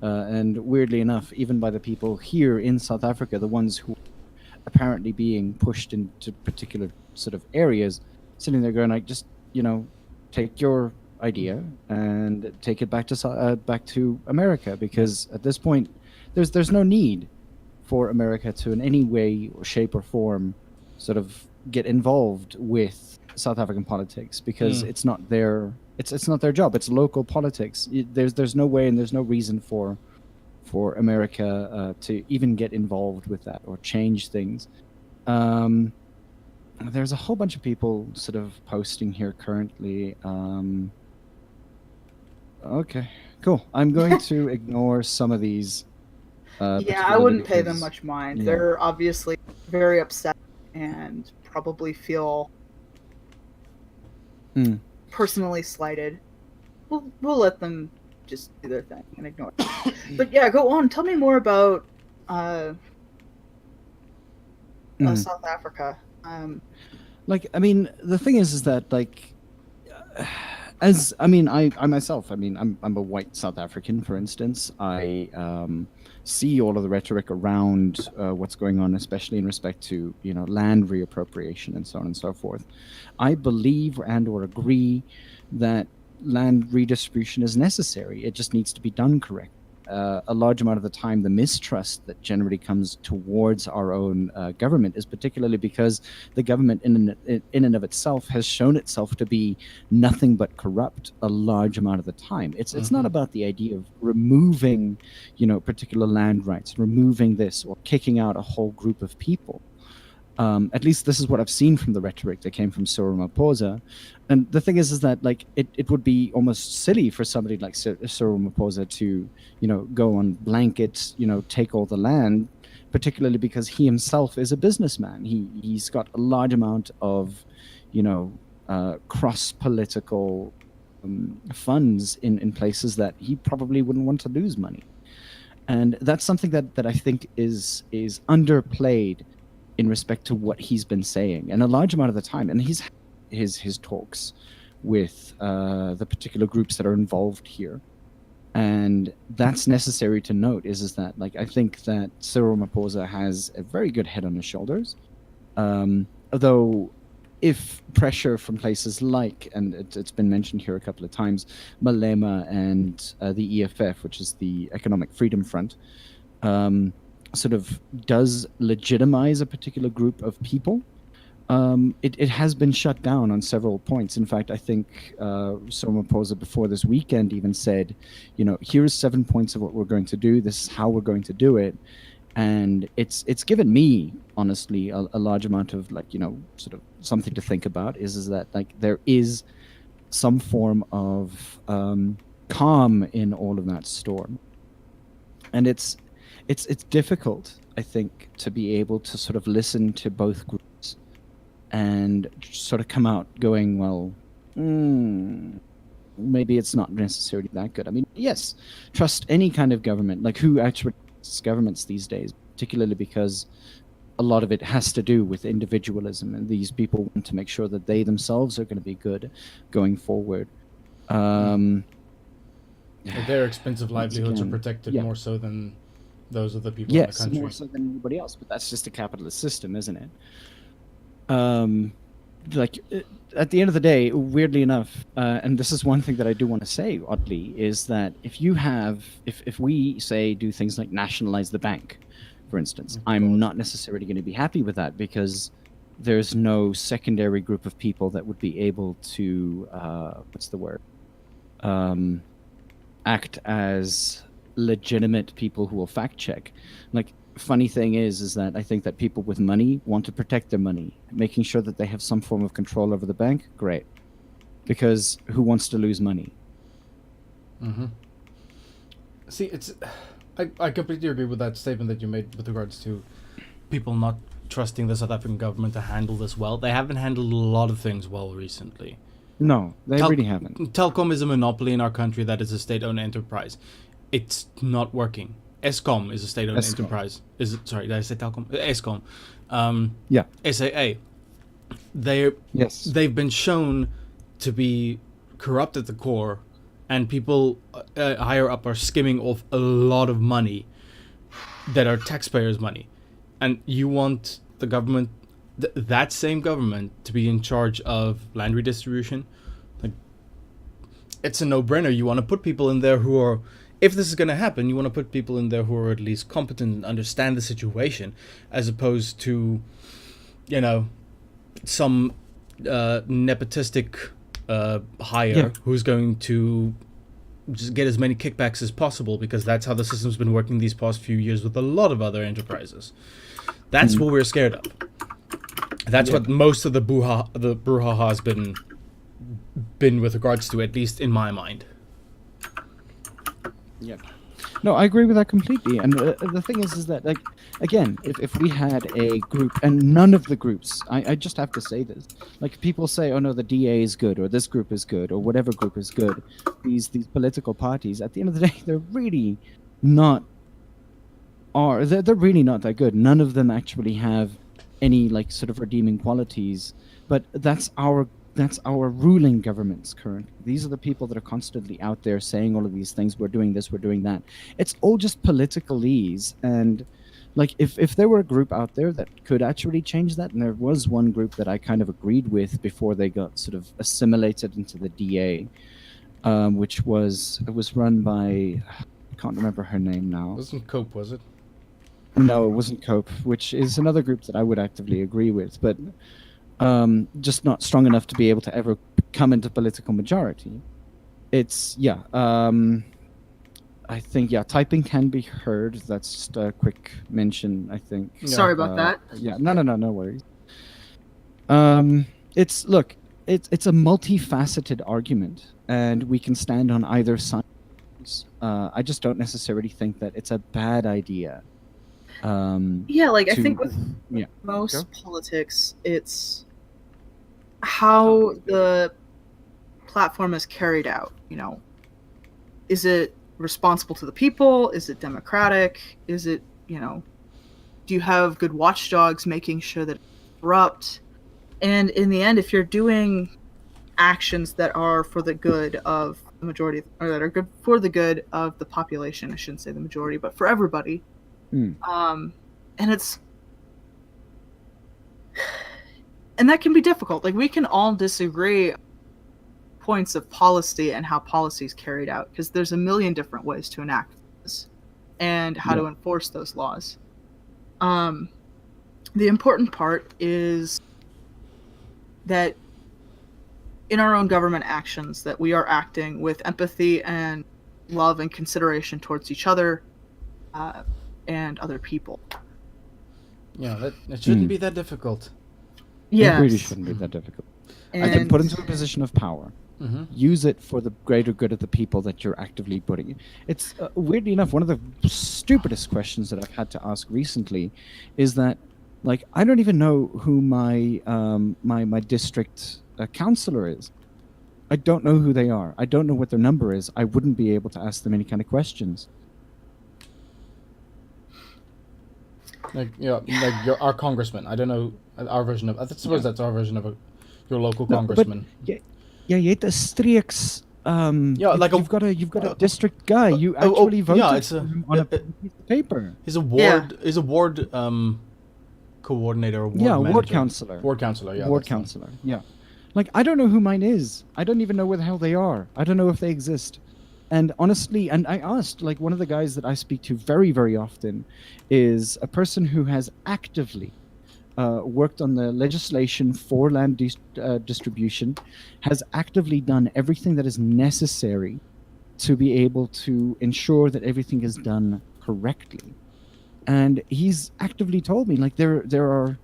And weirdly enough, even by the people here in South Africa, the ones who are apparently being pushed into particular sort of areas, sitting there going, like, just, take your idea and take it back to America, because at this point, there's no need for America to in any way or shape or form sort of get involved with South African politics, because it's not their job. It's local politics. There's no way and there's no reason for America to even get involved with that or change things. There's a whole bunch of people sort of posting here currently. Okay, cool. I'm going to ignore some of these. I wouldn't pay them much mind. Yeah. They're obviously very upset and probably feel personally slighted. We'll let them just do their thing and ignore it. But yeah, go on. Tell me more about South Africa. Like, I mean, the thing is that, like, I myself, I'm a white South African, for instance. I see all of the rhetoric around what's going on, especially in respect to, land reappropriation and so on and so forth. I believe or agree that land redistribution is necessary. It just needs to be done correctly. A large amount of the time, the mistrust that generally comes towards our own government is particularly because the government in and of itself has shown itself to be nothing but corrupt a large amount of the time. It's not about the idea of removing, particular land rights, removing this or kicking out a whole group of people. At least this is what I've seen from the rhetoric that came from Cyril Ramaphosa. And the thing is that, like, it would be almost silly for somebody like Cyril Ramaphosa to, go on blanket, take all the land, particularly because he himself is a businessman. He's got a large amount of, cross-political funds in places that he probably wouldn't want to lose money. And that's something that I think is underplayed in respect to what he's been saying, and a large amount of the time, and his talks with the particular groups that are involved here, and that's necessary to note. Is that, like, I think that Cyril Ramaphosa has a very good head on his shoulders, although if pressure from places like, and it's been mentioned here a couple of times, Malema and the EFF, which is the Economic Freedom Front, sort of does legitimize a particular group of people, it has been shut down on several points. In fact, I think Cyril Ramaphosa before this weekend even said, here's 7 points of what we're going to do. This is how we're going to do it. And it's given me, honestly, a large amount of, like, sort of something to think about, is that, like, there is some form of calm in all of that storm. And it's difficult, I think, to be able to sort of listen to both groups and sort of come out going, well, maybe it's not necessarily that good. I mean, yes, trust any kind of government. Like, who actually trusts governments these days, particularly because a lot of it has to do with individualism, and these people want to make sure that they themselves are going to be good going forward. Their expensive livelihoods are protected more so than those of the people in the country. Yes, more so than anybody else, but that's just a capitalist system, isn't it? Like, at the end of the day, weirdly enough, and this is one thing that I do want to say, oddly, is that if we say do things like nationalize the bank, for instance. Of I'm course. not necessarily going to be happy with that because there's no secondary group of people that would be able to what's the word, act as legitimate people who will fact check. Like, funny thing is that I think that people with money want to protect their money, making sure that they have some form of control over the bank. Great, because who wants to lose money? See, I completely agree with that statement that you made with regards to people not trusting the South African government to handle this well. They haven't handled a lot of things well recently. No, they really haven't. Telkom is a monopoly in our country that is a state-owned enterprise. It's not working. Eskom is a state-owned enterprise. Sorry, did I say Telkom? Eskom. Yeah. SAA. Yes. They've been shown to be corrupt at the core, and people higher up are skimming off a lot of money that are taxpayers' money. And you want the government, that same government, to be in charge of land redistribution? Like, it's a no-brainer. You want to put people in there who are, if this is going to happen, you want to put people in there who are at least competent and understand the situation, as opposed to, you know, some nepotistic hire who's going to just get as many kickbacks as possible, because that's how the system's been working these past few years with a lot of other enterprises. That's what we're scared of. That's what most of the brouhaha has been with regards to, at least in my mind. Yeah. No, I agree with that completely. And the thing is that, like, again, if we had a group, and none of the groups, I just have to say this, like, people say, oh no, the DA is good, or this group is good, or whatever group is good. These political parties, at the end of the day, they're really not they're really not that good. None of them actually have any, like, sort of redeeming qualities. But that's our ruling governments currently. These are the people that are constantly out there saying all of these things. We're doing this, we're doing that. It's all just politicalese. And, like, if there were a group out there that could actually change that, and there was one group that I kind of agreed with before they got sort of assimilated into the DA, which it was run by, I can't remember her name now. It wasn't Cope, was it? No, it wasn't Cope, which is another group that I would actively agree with, but just not strong enough to be able to ever come into political majority. It's, I think, typing can be heard. That's just a quick mention, I think. Sorry about that. Yeah, no worries. It's a multifaceted argument, and we can stand on either side. I just don't necessarily think that it's a bad idea. I think with most politics, it's how the platform is carried out. You know, is it responsible to the people? Is it democratic? Is it, do you have good watchdogs making sure that it's corrupt? And in the end, if you're doing actions that are for the good of the majority, or that are good for the good of the population, I shouldn't say the majority, but for everybody. And that can be difficult. Like, we can all disagree points of policy and how policy is carried out, because there's a million different ways to enact this and how to enforce those laws. The important part is that in our own government actions, that we are acting with empathy and love and consideration towards each other and other people. Yeah, it shouldn't be that difficult. Yeah, it really shouldn't be that difficult. And I think put into a position of power. Use it for the greater good of the people that you're actively putting in. It's weirdly enough, one of the stupidest questions that I've had to ask recently is that, like, I don't even know who my my district councillor is. I don't know who they are. I don't know what their number is. I wouldn't be able to ask them any kind of questions. Like our congressman. I don't know our version of. I suppose that's our version of your local congressman. But you hate the streaks. you've got a district guy. You actually voted for him on a piece of paper. He's a ward. He's a ward coordinator. Or ward manager. Ward councillor. Ward councillor. Yeah, ward councillor. Yeah. Like, I don't know who mine is. I don't even know where the hell they are. I don't know if they exist. And honestly, and I asked, like, one of the guys that I speak to very, very often is a person who has actively worked on the legislation for land distribution, has actively done everything that is necessary to be able to ensure that everything is done correctly. And he's actively told me, like, there are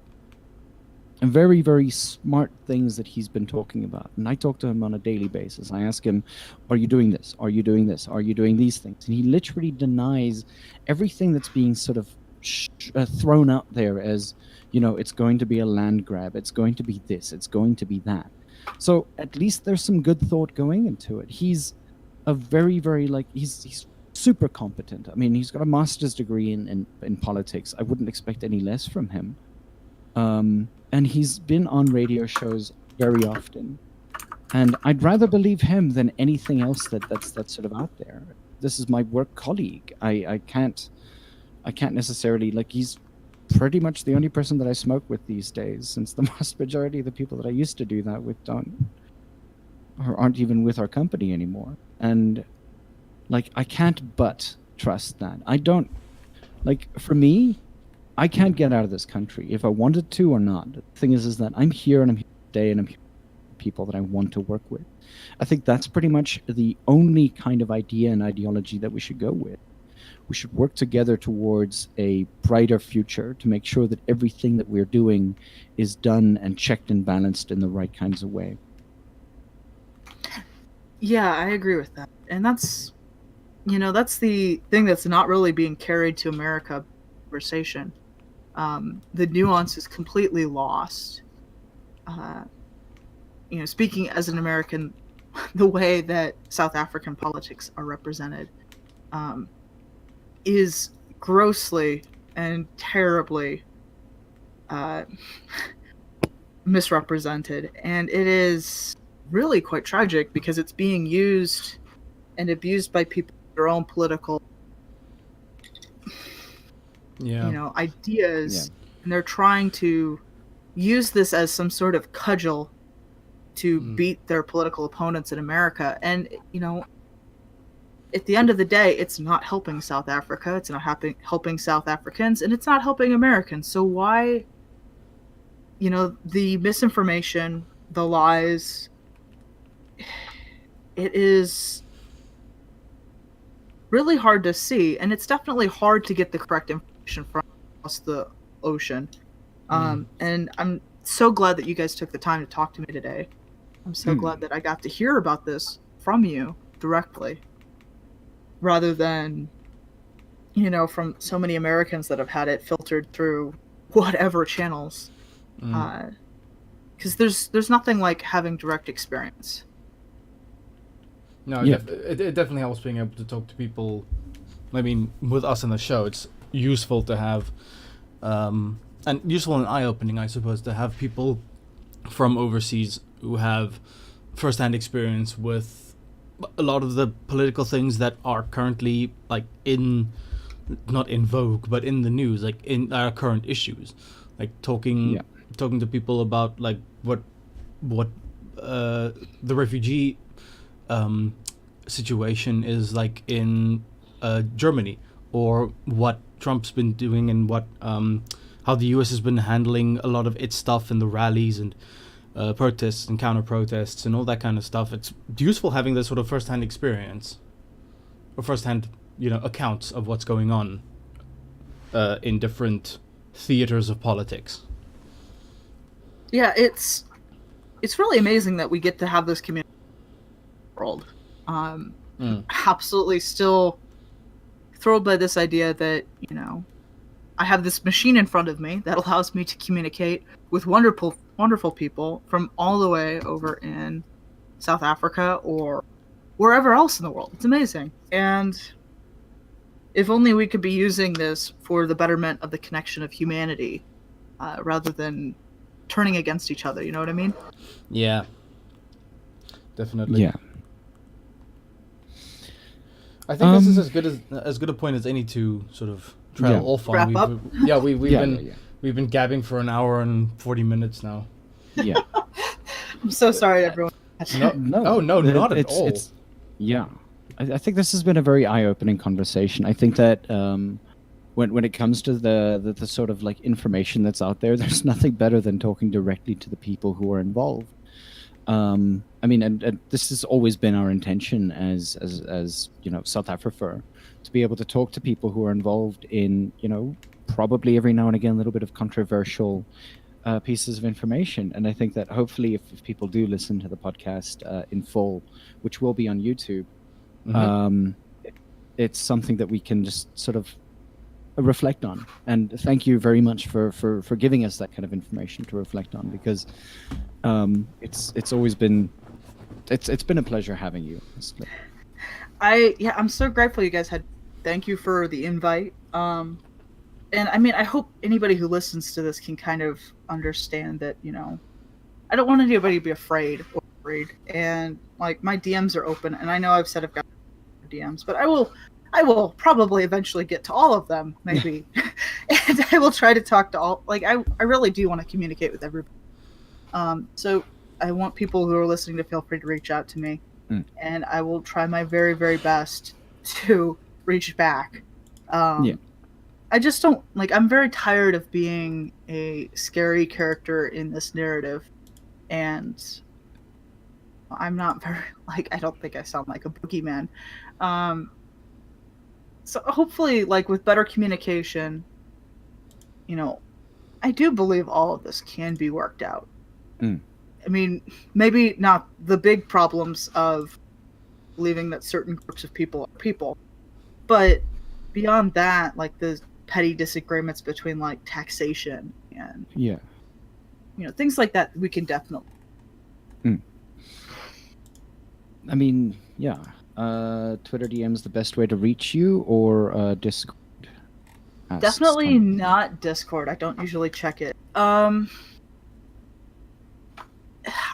very, very smart things that he's been talking about. And I talk to him on a daily basis. I ask him, are you doing this? Are you doing this? Are you doing these things? And he literally denies everything that's being sort of thrown out there as, you know, it's going to be a land grab. It's going to be this. It's going to be that. So at least there's some good thought going into it. He's a very, very, like, he's super competent. I mean, he's got a master's degree in politics. I wouldn't expect any less from him. And he's been on radio shows very often. And I'd rather believe him than anything else that's sort of out there. This is my work colleague. I can't necessarily, like, he's pretty much the only person that I smoke with these days, since the vast majority of the people that I used to do that with don't, or aren't even with our company anymore. And, like, I can't but trust that. I don't, like, for me, I can't get out of this country if I wanted to or not. The thing is that I'm here and I'm here today and I'm here with people that I want to work with. I think that's pretty much the only kind of idea and ideology that we should go with. We should work together towards a brighter future to make sure that everything that we're doing is done and checked and balanced in the right kinds of way. Yeah, I agree with that. And that's, you know, that's the thing that's not really being carried to America conversation. The nuance is completely lost. You know, speaking as an American, the way that South African politics are represented is grossly and terribly misrepresented. And it is really quite tragic because it's being used and abused by people with their own political ideas, and they're trying to use this as some sort of cudgel to beat their political opponents in America. And, you know, at the end of the day, it's not helping South Africa, it's not helping South Africans, and it's not helping Americans. So why, you know, the misinformation, the lies, it is really hard to see, and it's definitely hard to get the correct information from across the ocean. And I'm so glad that you guys took the time to talk to me today. I'm so glad that I got to hear about this from you directly, rather than, you know, from so many Americans that have had it filtered through whatever channels. Because there's nothing like having direct experience. No, it definitely helps being able to talk to people. I mean, with us on the show, it's useful to have, and useful and eye-opening, I suppose, to have people from overseas who have first-hand experience with a lot of the political things that are currently, like, not in vogue, but in the news, like in our current issues, like talking to people about, like, what the refugee situation is like in Germany, or what Trump's been doing, and what how the US has been handling a lot of its stuff in the rallies and protests and counter-protests and all that kind of stuff. It's useful having this sort of first-hand experience, or first-hand, you know, accounts of what's going on in different theaters of politics. Yeah, it's really amazing that we get to have this community world. Absolutely still thrilled by this idea that, you know, I have this machine in front of me that allows me to communicate with wonderful people from all the way over in South Africa or wherever else in the world. It's amazing. And if only we could be using this for the betterment of the connection of humanity, rather than turning against each other. You know what I mean? Yeah. Definitely. Yeah. I think this is as good a point as any to sort of trail off on. Wrap up. We've been gabbing for an hour and 40 minutes now. Yeah. I'm so sorry, everyone. No, not at all. I think this has been a very eye-opening conversation. I think that when it comes to the sort of like information that's out there, there's nothing better than talking directly to the people who are involved. I mean, and this has always been our intention as south-afrifur, to be able to talk to people who are involved in, probably every now and again a little bit of controversial pieces of information. And I think that hopefully if people do listen to the podcast in full, which will be on YouTube, it's something that we can just sort of reflect on. And thank you very much for giving us that kind of information to reflect on, because it's always been it's been a pleasure having you. I'm so grateful you guys had. Thank you for the invite. And I mean, I hope anybody who listens to this can kind of understand that, I don't want anybody to be afraid or worried. And like, my DMs are open, and I know I've said I've got DMs, but I will probably eventually get to all of them, maybe. And I will try to talk to all, like, I really do want to communicate with everybody. So I want people who are listening to feel free to reach out to me, and I will try my very, very best to reach back. I just don't, like, I'm very tired of being a scary character in this narrative, and I'm not very, like, I don't think I sound like a boogeyman. So hopefully, like, with better communication, I do believe all of this can be worked out. I mean, maybe not the big problems of believing that certain groups of people are people, but beyond that, like the petty disagreements between like taxation and things like that, we can definitely. I mean, Twitter DM's the best way to reach you, or Discord? Definitely not Discord. I don't usually check it.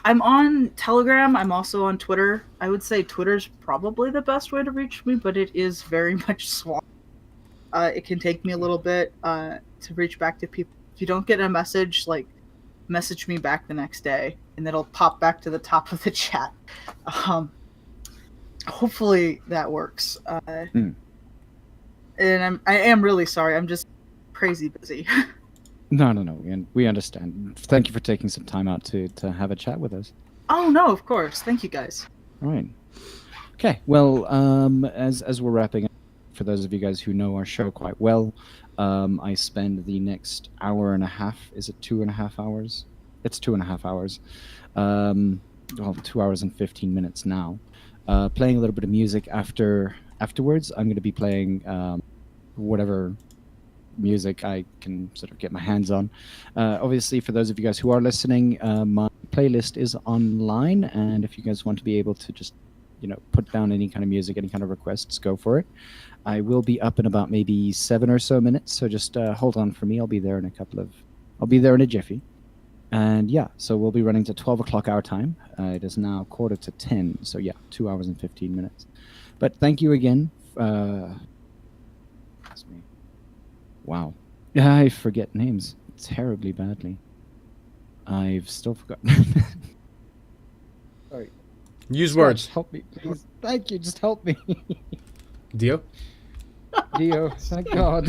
I'm on Telegram. I'm also on Twitter. I would say Twitter's probably the best way to reach me, but it is very much swamped. It can take me a little bit to reach back to people. If you don't get a message, like, message me back the next day, and it'll pop back to the top of the chat. Hopefully that works. And I am really sorry. I'm just crazy busy. No, and we understand. Thank you for taking some time out to have a chat with us. Oh no, of course. Thank you guys. All right. Okay. Well, as we're wrapping up, for those of you guys who know our show quite well, I spend the next hour and a half. Is it 2.5 hours? It's 2.5 hours. Well, 2 hours and 15 minutes now. Playing a little bit of music afterwards. I'm going to be playing whatever music I can sort of get my hands on. Obviously, for those of you guys who are listening, my playlist is online, and if you guys want to be able to just put down any kind of music, any kind of requests, go for it. I will be up in about maybe 7 or so minutes, so just hold on for me. I'll be there in a jiffy. And so we'll be running to 12 o'clock our time. It is now 9:45, so 2 hours and 15 minutes. But thank you again. That's me. Wow. I forget names terribly badly. I've still forgotten. Sorry. Use words. Help me, please. Thank you. Just help me. Dio? Dio, thank God.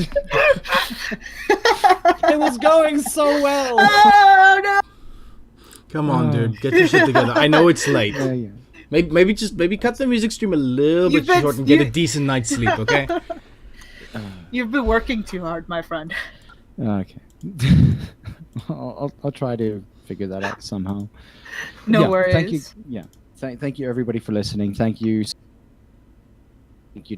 It was going so well. Oh no! Come on, dude. Get your shit together. I know it's late. Yeah. Maybe cut the music stream a little bit short and get a decent night's sleep, okay? You've been working too hard, my friend. Okay. I'll try to figure that out somehow. No worries. Thank you. Thank you everybody for listening. Thank you,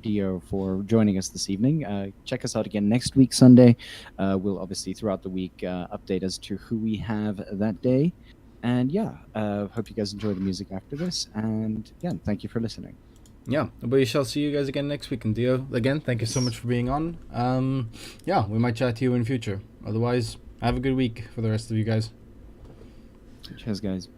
Dio, for joining us this evening. Check us out again next week, Sunday. We'll obviously throughout the week update as to who we have that day. And hope you guys enjoy the music after this. And thank you for listening. Yeah, but we shall see you guys again next week. And Dio, again, thank you so much for being on. We might chat to you in future. Otherwise, have a good week for the rest of you guys. Cheers, guys.